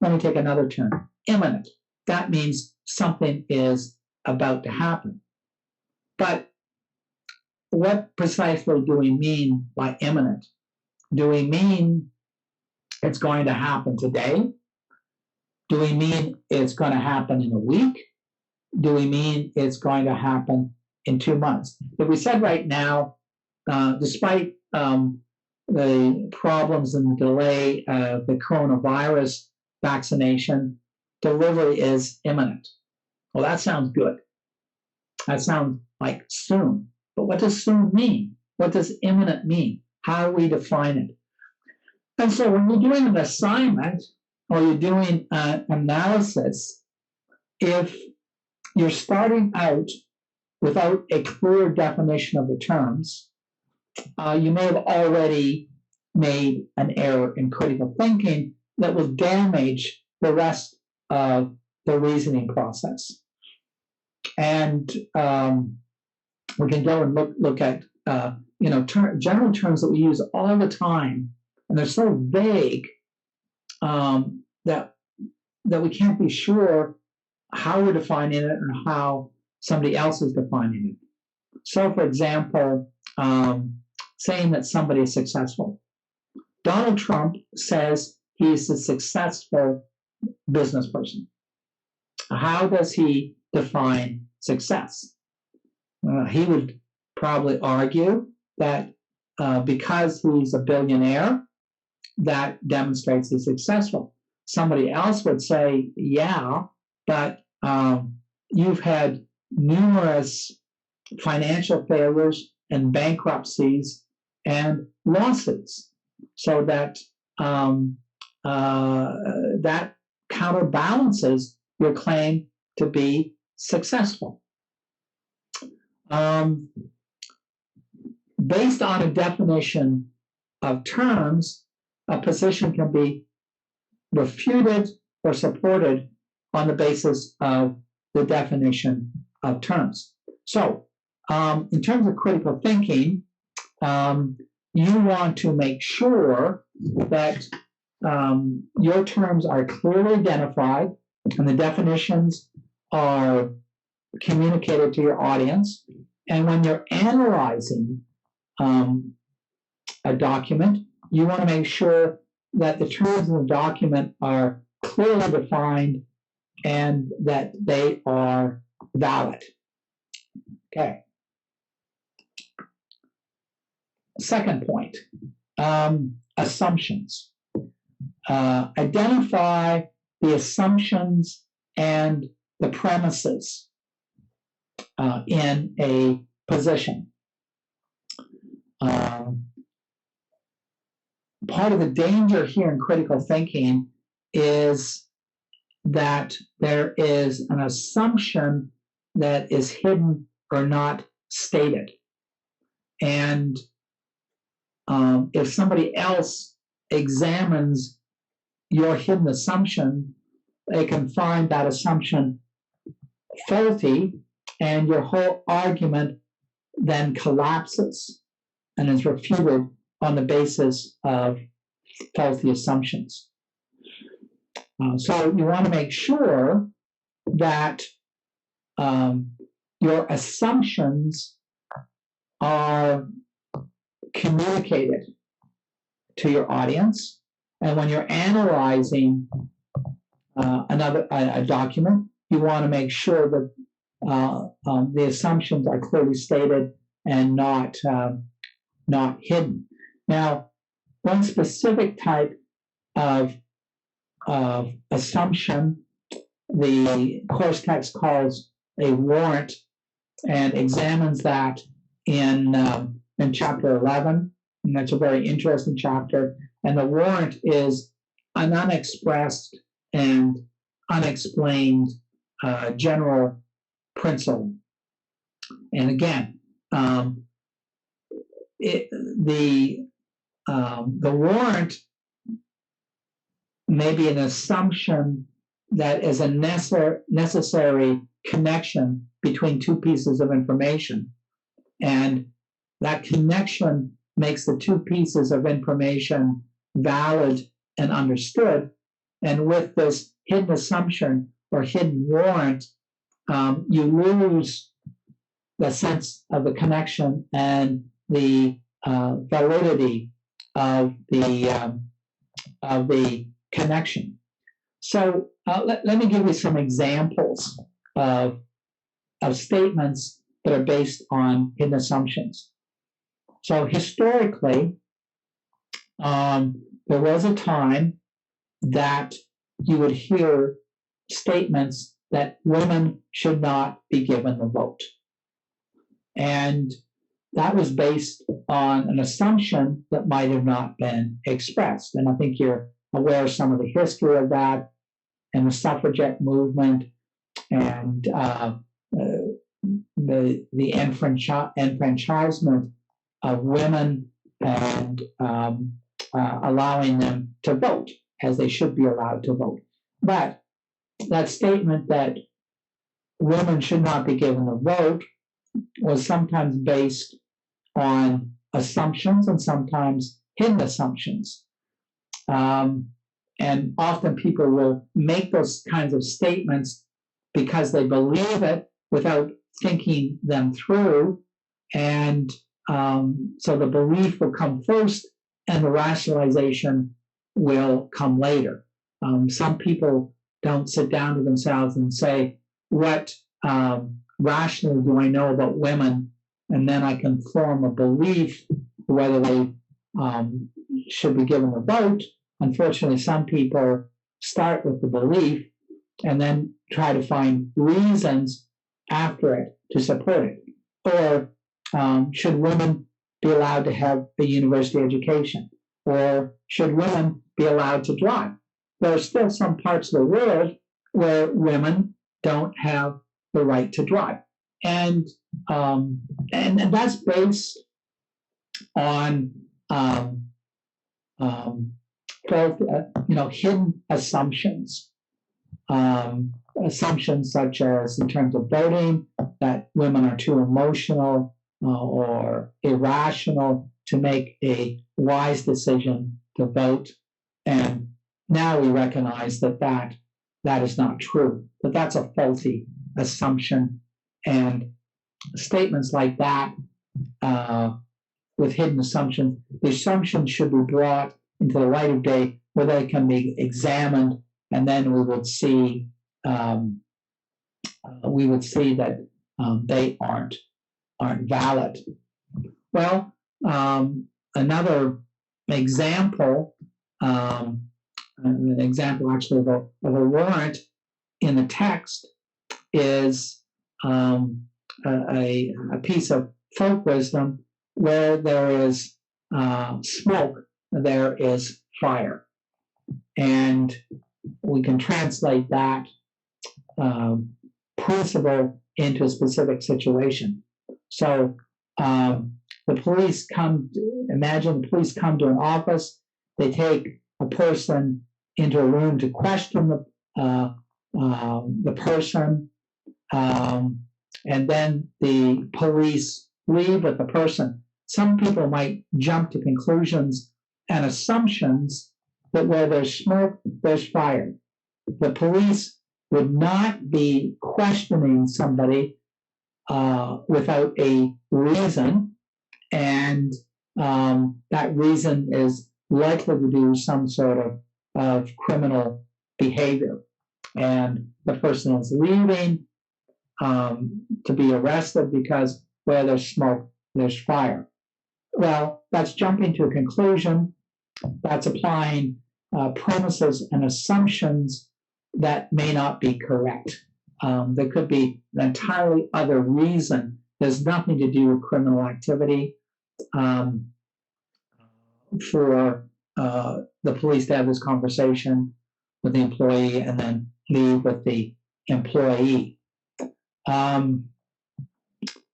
Let me take another term, imminent. That means something is about to happen. But what precisely do we mean by imminent? Do we mean it's going to happen today? Do we mean it's going to happen in a week? Do we mean it's going to happen in 2 months? If we said right now, despite the problems and the delay of the coronavirus vaccination, delivery is imminent. Well, that sounds good. That sounds like soon. But what does soon mean? What does imminent mean? How do we define it? And so when you're doing an assignment or you're doing an analysis, if you're starting out without a clear definition of the terms, you may have already made an error in critical thinking that will damage the rest of the reasoning process. And we can go and look at general terms that we use all the time, and they're so vague that we can't be sure how we're defining it and how somebody else is defining it. So, for example, saying that somebody is successful. Donald Trump says he's a successful business person. How does he define success? He would probably argue that because he's a billionaire, that demonstrates he's successful. Somebody else would say, yeah, but you've had numerous financial failures and bankruptcies and lawsuits, so that that counterbalances your claim to be successful. Based on a definition of terms, a position can be refuted or supported on the basis of the definition of terms. So, in terms of critical thinking, you want to make sure that your terms are clearly identified and the definitions are communicated to your audience. And when you're analyzing a document, you want to make sure that the terms in the document are clearly defined and that they are valid. Okay. Second point, assumptions. Identify the assumptions and the premises in a position. Part of the danger here in critical thinking is that there is an assumption that is hidden or not stated. And if somebody else examines your hidden assumption, they can find that assumption faulty, and your whole argument then collapses and is refuted on the basis of faulty assumptions. So you want to make sure that your assumptions are communicated to your audience, and when you're analyzing a document, you want to make sure that the assumptions are clearly stated and not hidden. Now, one specific type of assumption the course text calls a warrant and examines that in chapter 11, and that's a very interesting chapter. And the warrant is an unexpressed and unexplained general principle. And again, the warrant may be an assumption that is a necessary connection between two pieces of information. And that connection makes the two pieces of information valid and understood. And with this hidden assumption or hidden warrant, you lose the sense of the connection and the validity of the connection. So let me give you some examples of statements that are based on hidden assumptions. So historically, there was a time that you would hear statements that women should not be given the vote. And that was based on an assumption that might have not been expressed. And I think you're aware of some of the history of that and the suffragette movement and the enfranchisement of women and allowing them to vote as they should be allowed to vote. But that statement that women should not be given the vote was sometimes based on assumptions and sometimes hidden assumptions. And often people will make those kinds of statements because they believe it without thinking them through. And so the belief will come first and the rationalization will come later. Some people don't sit down to themselves and say, what rationally do I know about women? And then I can form a belief whether they should be given a vote. Unfortunately, some people start with the belief and then try to find reasons after it to support it. Or should women be allowed to have a university education? Or should women be allowed to drive? There are still some parts of the world where women don't have the right to drive. And that's based on both, hidden assumptions. Assumptions such as in terms of voting, that women are too emotional or irrational to make a wise decision to vote. And now we recognize that is not true, that that's a faulty assumption. And statements like that with hidden assumptions, the assumptions should be brought into the light of day where they can be examined, and then we would see that they aren't valid. Well, another example, an example actually of a warrant in the text is a piece of folk wisdom where there is smoke, there is fire. And we can translate that principle into a specific situation. So the police imagine the police come to an office, they take a person into a room to question the person, and then the police leave with the person. Some people might jump to conclusions and assumptions that where there's smoke, there's fire. The police would not be questioning somebody without a reason, and that reason is likely to do some sort of criminal behavior. And the person is leaving to be arrested because where there's smoke, there's fire. Well, that's jumping to a conclusion. That's applying premises and assumptions that may not be correct. There could be an entirely other reason. There's nothing to do with criminal activity for the police to have this conversation with the employee and then leave with the employee.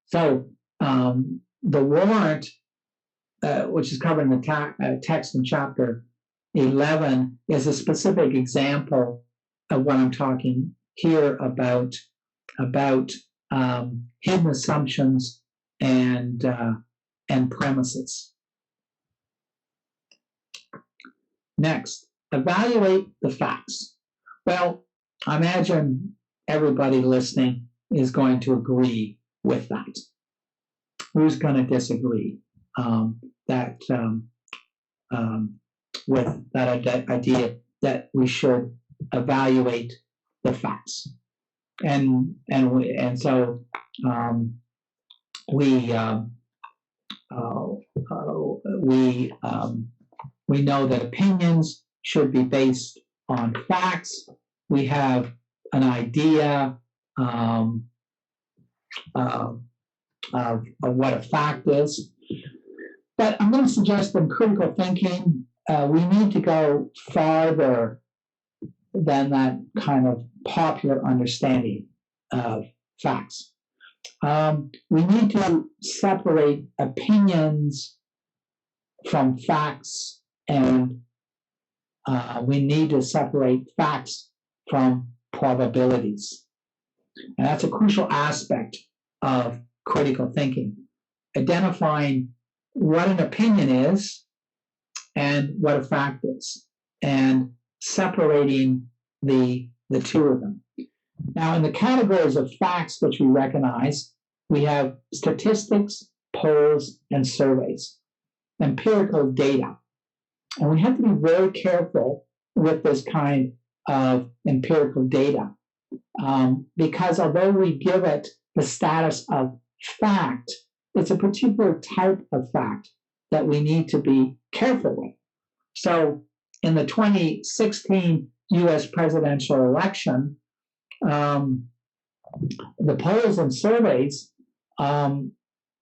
So the warrant, which is covered in the text in chapter 11, is a specific example of what I'm talking here about hidden assumptions and premises. Next, evaluate the facts. Well, I imagine everybody listening is going to agree with that. Who's going to disagree with that idea that we should evaluate the facts? And so we know that opinions should be based on facts. We have an idea of what a fact is. But I'm going to suggest in critical thinking, we need to go farther than that kind of popular understanding of facts. We need to separate opinions from facts, and we need to separate facts from probabilities. And that's a crucial aspect of critical thinking, identifying what an opinion is and what a fact is, and separating the two of them. Now, in the categories of facts which we recognize, we have statistics, polls, and surveys, empirical data. And we have to be very careful with this kind of empirical data, because although we give it the status of fact, it's a particular type of fact that we need to be careful with. So in the 2016 US presidential election, the polls and surveys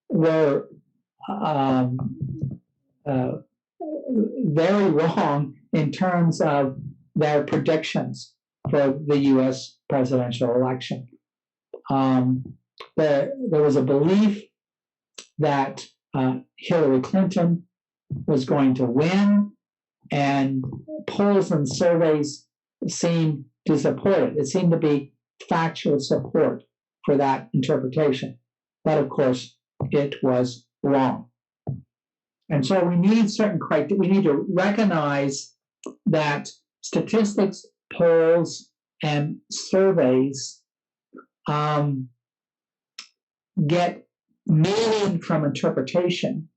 were very wrong in terms of their predictions for the US presidential election. There was a belief that Hillary Clinton was going to win, and polls and surveys seemed to support it. It seemed to be factual support for that interpretation. But of course, it was wrong. And so we need certain criteria. We need to recognize that statistics, polls, and surveys get meaning from interpretation,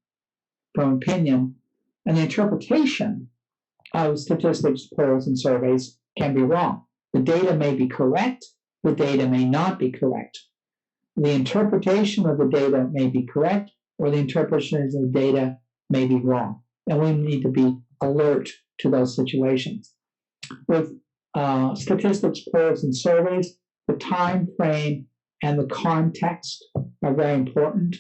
from opinion, and the interpretation of statistics, polls, and surveys can be wrong. The data may be correct, the data may not be correct. The interpretation of the data may be correct, or the interpretation of the data may be wrong. And we need to be alert to those situations. With statistics, polls, and surveys, the time frame and the context are very important.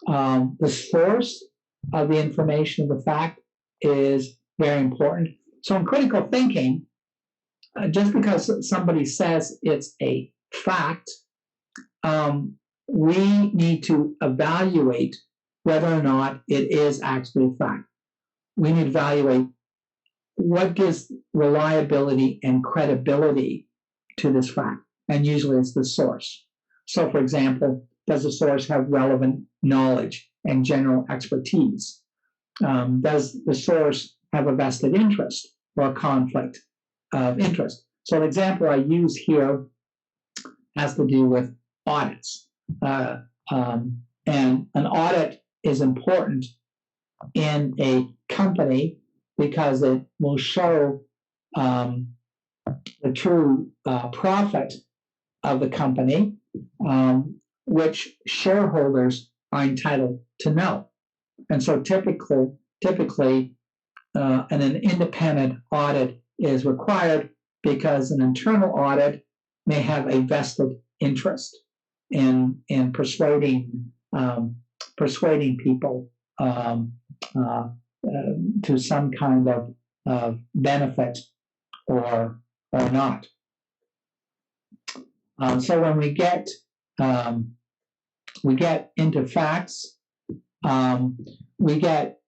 The source of the information of the fact is very important. So in critical thinking, just because somebody says it's a fact, we need to evaluate whether or not it is actually a fact. We need to evaluate what gives reliability and credibility to this fact, and usually it's the source. So, for example, does the source have relevant knowledge and general expertise? Does the source have a vested interest or a conflict of interest? So the example I use here has to do with audits. And an audit is important in a company because it will show the true profit of the company, which shareholders are entitled to know. And so typically an independent audit is required because an internal audit may have a vested interest in persuading people to some kind of benefit or not. So when we get into facts, we get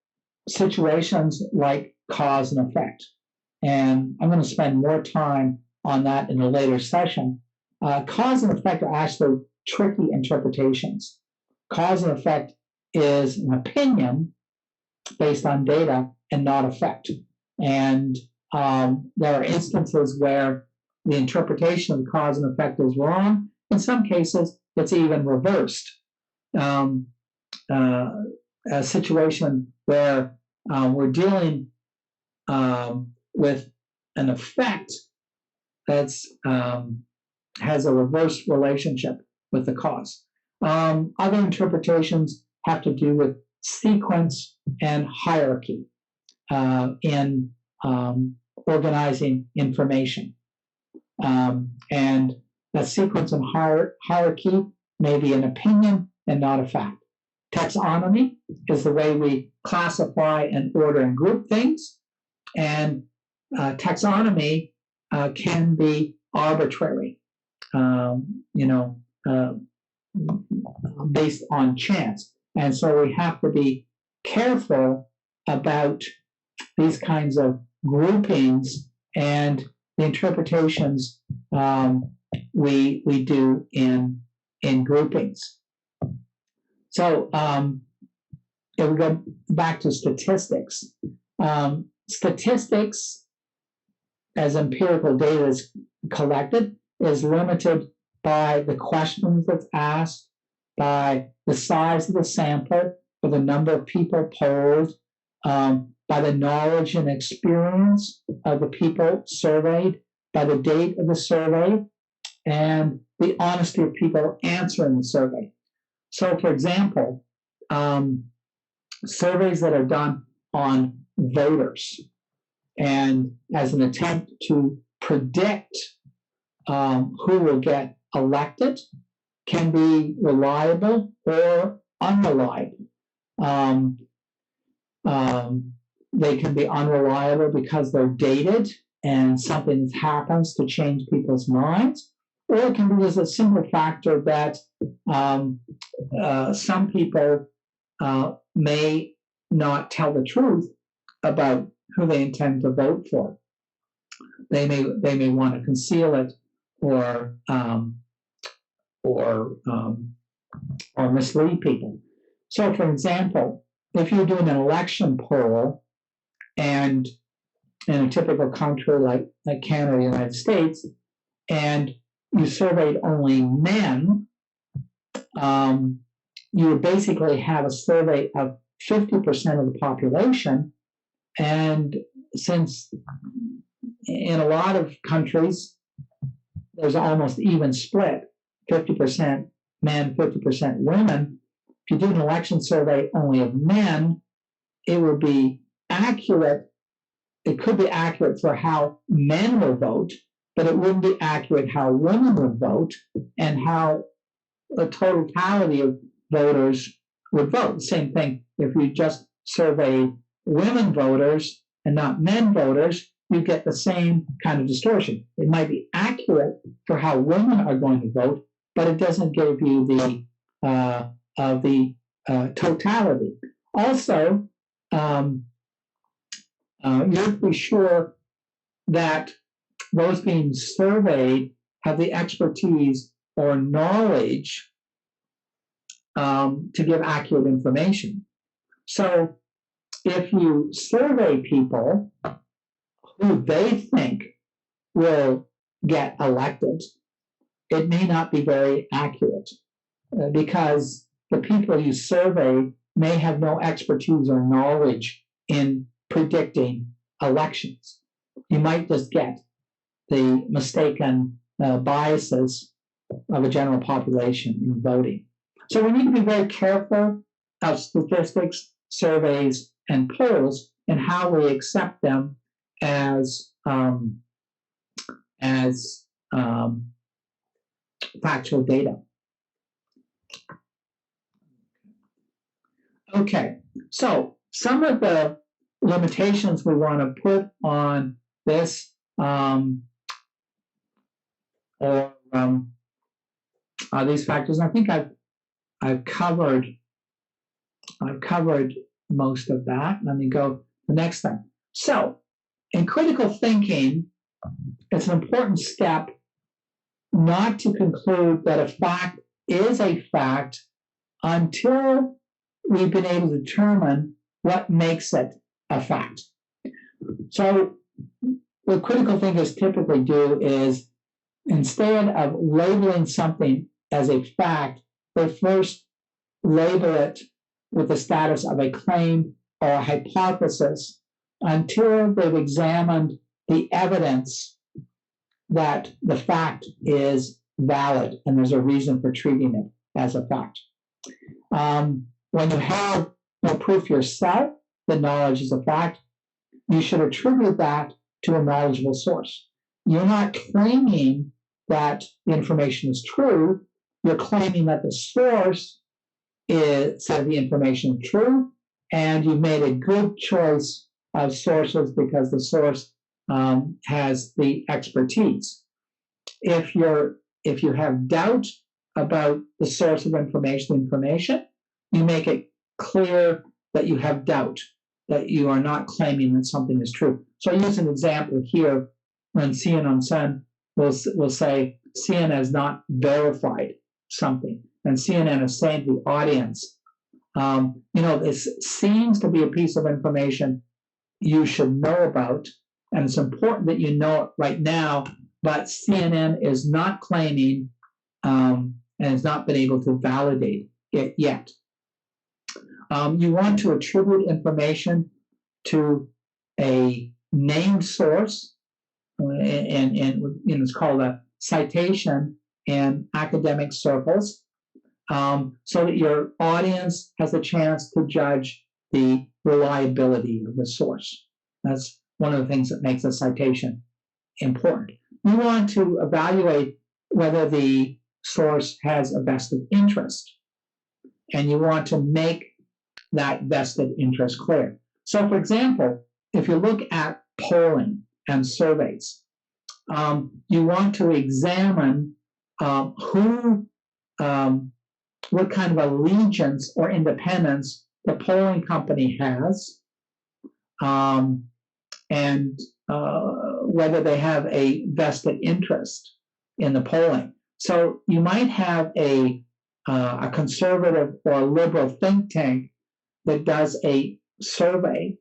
situations like cause and effect. And I'm going to spend more time on that in a later session. Cause and effect are actually tricky interpretations. Cause and effect is an opinion based on data and not a fact. And there are instances where the interpretation of cause and effect is wrong. In some cases, it's even reversed. A situation where we're dealing with an effect that's has a reverse relationship with the cause. Other interpretations have to do with sequence and hierarchy in organizing information. And that sequence and hierarchy may be an opinion and not a fact. Taxonomy is the way we classify and order and group things. And taxonomy can be arbitrary, based on chance. And so we have to be careful about these kinds of groupings and the interpretations we do in groupings. So if we go back to statistics, statistics as empirical data is collected is limited by the questions that's asked, by the size of the sample, by the number of people polled, by the knowledge and experience of the people surveyed, by the date of the survey, and the honesty of people answering the survey. So, for example, surveys that are done on voters and as an attempt to predict who will get elected can be reliable or unreliable. They can be unreliable because they're dated and something happens to change people's minds, or it can be just a simple factor that some people may not tell the truth about who they intend to vote for. They may want to conceal it or mislead people. So, for example, if you're doing an election poll, and in a typical country like Canada or the United States, and you surveyed only men, you would basically have a survey of 50% of the population. And since in a lot of countries, there's almost even split, 50% men, 50% women, if you do an election survey only of men, it would be accurate. It could be accurate for how men will vote, but it wouldn't be accurate how women would vote and how the totality of voters would vote. Same thing if you just survey women voters and not men voters, you get the same kind of distortion. It might be accurate for how women are going to vote, but it doesn't give you the totality. Also, you have to be sure that those being surveyed have the expertise or knowledge to give accurate information. So if you survey people who they think will get elected, it may not be very accurate because the people you survey may have no expertise or knowledge in predicting elections. You might just get the mistaken biases of a general population in voting. So we need to be very careful of statistics, surveys, and polls and how we accept them as factual data. Okay, so some of the limitations we want to put on this these factors. I think I've covered most of that. Let me go to the next thing. So, in critical thinking, it's an important step not to conclude that a fact is a fact until we've been able to determine what makes it a fact. So what critical thinkers typically do is, instead of labeling something as a fact, they first label it with the status of a claim or a hypothesis until they've examined the evidence that the fact is valid and there's a reason for treating it as a fact. When you have no proof yourself that knowledge is a fact, you should attribute that to a knowledgeable source. You're not claiming that the information is true. You're claiming that the source said the information is true, and you've made a good choice of sources because the source has the expertise. If you have doubt about the source of information, you make it clear that you have doubt, that you are not claiming that something is true. So I use an example here when Sion on Sun will say, CNN has not verified something, and CNN is saying to the audience, this seems to be a piece of information you should know about, and it's important that you know it right now, but CNN is not claiming and has not been able to validate it yet. You want to attribute information to a named source, and it's called a citation in academic circles, so that your audience has a chance to judge the reliability of the source. That's one of the things that makes a citation important. You want to evaluate whether the source has a vested interest, and you want to make that vested interest clear. So, for example, if you look at polling and surveys, you want to examine what kind of allegiance or independence the polling company has, and whether they have a vested interest in the polling. So you might have a conservative or a liberal think tank that does a survey,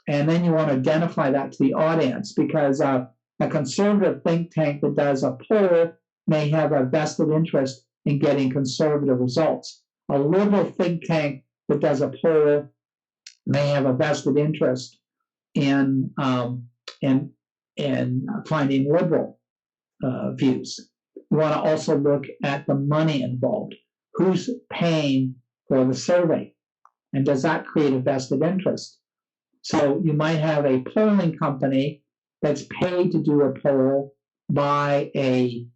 and then you want to identify that to the audience, because a conservative think tank that does a poll may have a vested interest in getting conservative results. A liberal think tank that does a poll may have a vested interest in finding liberal views. You want to also look at the money involved. Who's paying for the survey? And does that create a vested interest? So you might have a polling company that's paid to do a poll by a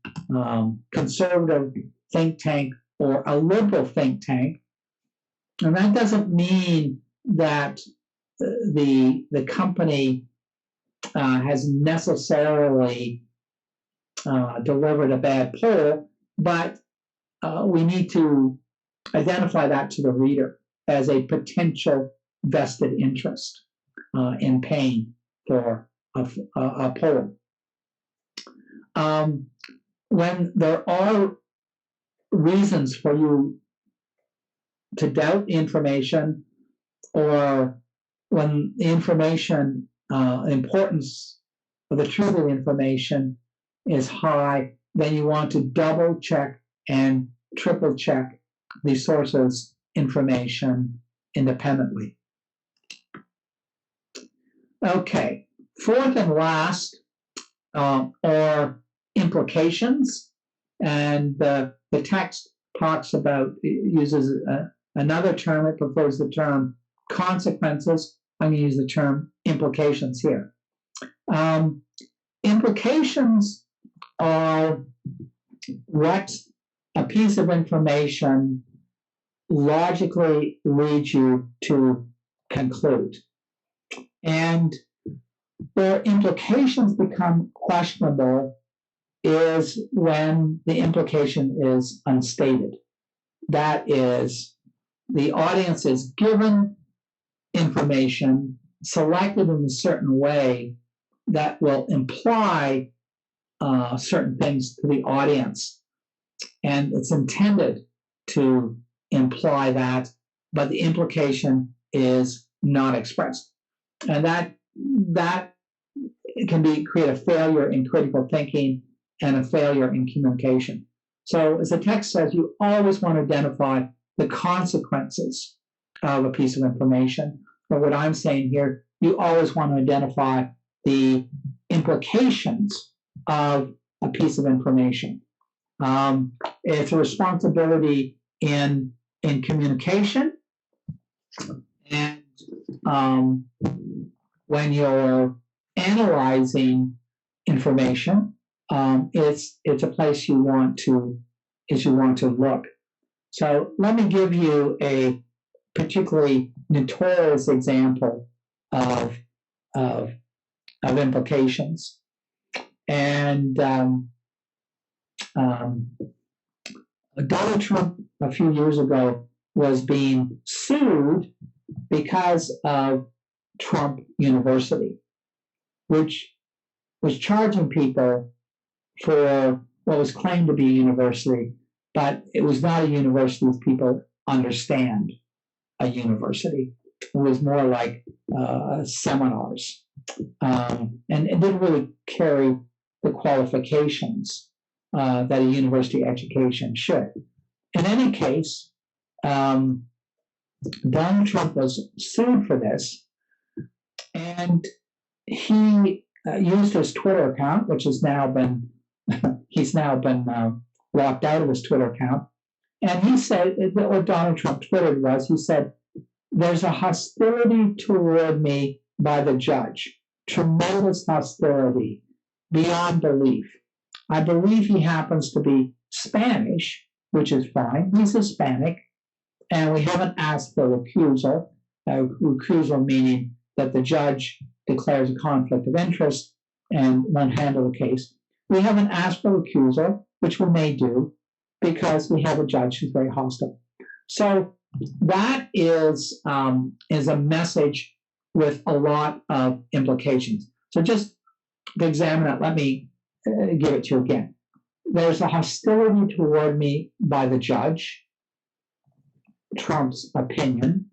conservative think tank or a liberal think tank. And that doesn't mean that the company has necessarily delivered a bad poll, but we need to identify that to the reader as a potential vested interest in paying for a poll. When there are reasons for you to doubt the information, or when the information, importance of the truth of the information is high, then you want to double check and triple check the source's information independently. Okay, fourth and last are implications, and the text talks about, uses another term. It prefers the term consequences. I'm going to use the term implications here. Implications are what a piece of information logically leads you to conclude. And where implications become questionable is when the implication is unstated. That is, the audience is given information selected in a certain way that will imply certain things to the audience. And it's intended to imply that, but the implication is not expressed. And that can create a failure in critical thinking and a failure in communication. So as the text says, you always want to identify the consequences of a piece of information. But what I'm saying here, you always want to identify the implications of a piece of information. It's a responsibility in communication, and when you're analyzing information, it's a place you want to look. So let me give you a particularly notorious example of implications. And Donald Trump a few years ago was being sued because of Trump University, which was charging people for what was claimed to be a university, but it was not a university as people understand a university. It was more like seminars, and it didn't really carry the qualifications that a university education should. In any case, Donald Trump was sued for this, and he used his Twitter account, which has now been he's now been locked out of his Twitter account. And he said, what Donald Trump tweeted was, he said, "There's a hostility toward me by the judge, tremendous hostility beyond belief. I believe he happens to be Spanish, which is fine. He's Hispanic, and we haven't asked for recusal, recusal meaning that the judge declares a conflict of interest and won't handle the case. We haven't asked for recusal, which we may do, because we have a judge who's very hostile." So that is a message with a lot of implications. So just to examine it, let me give it to you again. There's a hostility toward me by the judge, Trump's opinion,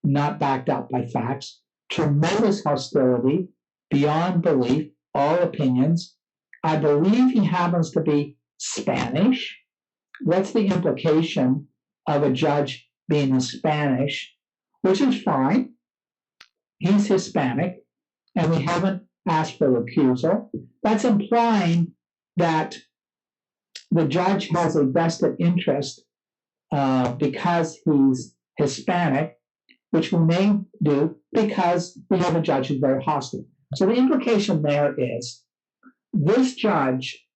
not backed up by facts. Tremendous hostility beyond belief, all opinions. I believe he happens to be Spanish. What's the implication of a judge being Spanish, which is fine? He's Hispanic, and we haven't asked for recusal. That's implying that the judge has a vested interest because he's Hispanic, which we may do because we have a judge who's very hostile. So the implication there is this judge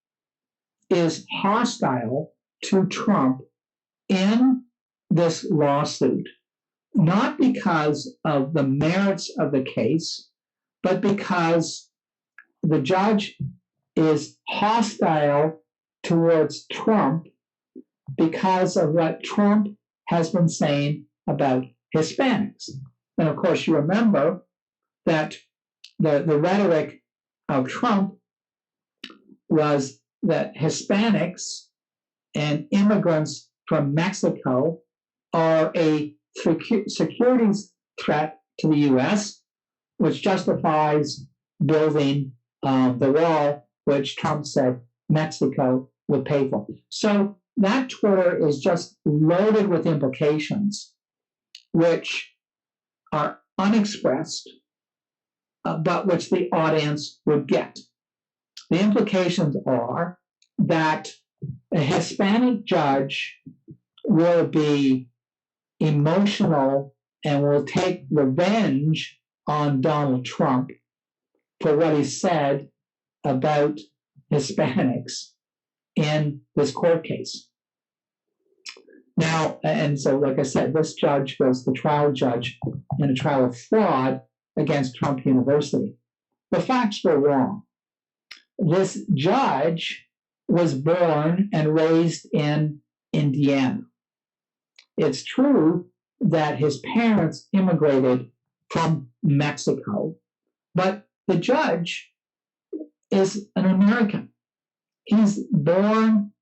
is hostile to Trump in this lawsuit, not because of the merits of the case, but because the judge is hostile towards Trump because of what Trump has been saying about Hispanics. And of course, you remember that the rhetoric of Trump was that Hispanics and immigrants from Mexico are a security threat to the U.S., which justifies building the wall, which Trump said Mexico would pay for. So that Twitter is just loaded with implications which are unexpressed, but which the audience would get. The implications are that a Hispanic judge will be emotional and will take revenge on Donald Trump for what he said about Hispanics in this court case. Now, and so, like I said, this judge was the trial judge in a trial of fraud against Trump University. The facts were wrong. This judge was born and raised in Indiana. It's true that his parents immigrated from Mexico, but the judge is an American. He's born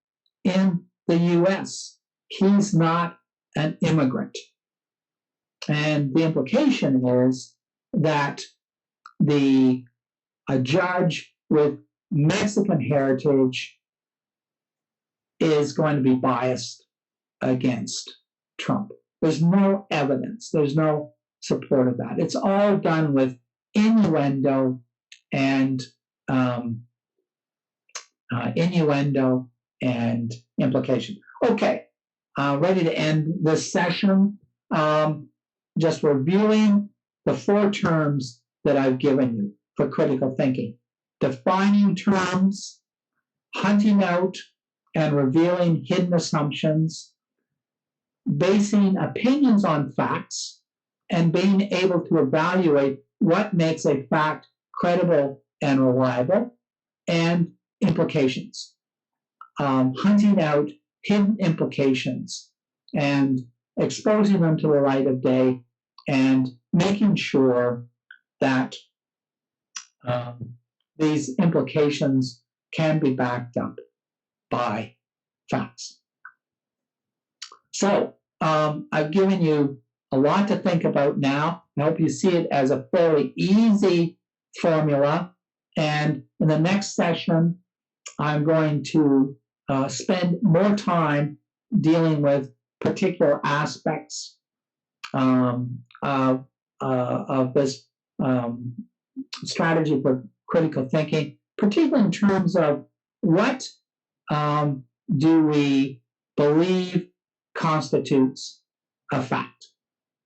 in the U.S. He's not an immigrant. And the implication is that a judge with Mexican heritage is going to be biased against Trump. There's no evidence. There's no support of that. It's all done with innuendo and implication. Okay, ready to end this session. Just reviewing the 4 terms that I've given you for critical thinking. Defining terms, hunting out and revealing hidden assumptions, basing opinions on facts, and being able to evaluate what makes a fact credible and reliable, and implications. Hunting out hidden implications and exposing them to the light of day and making sure that these implications can be backed up. by facts. So I've given you a lot to think about now. I hope you see it as a fairly easy formula. And in the next session, I'm going to spend more time dealing with particular aspects of this strategy for critical thinking, particularly in terms of what do we believe constitutes a fact.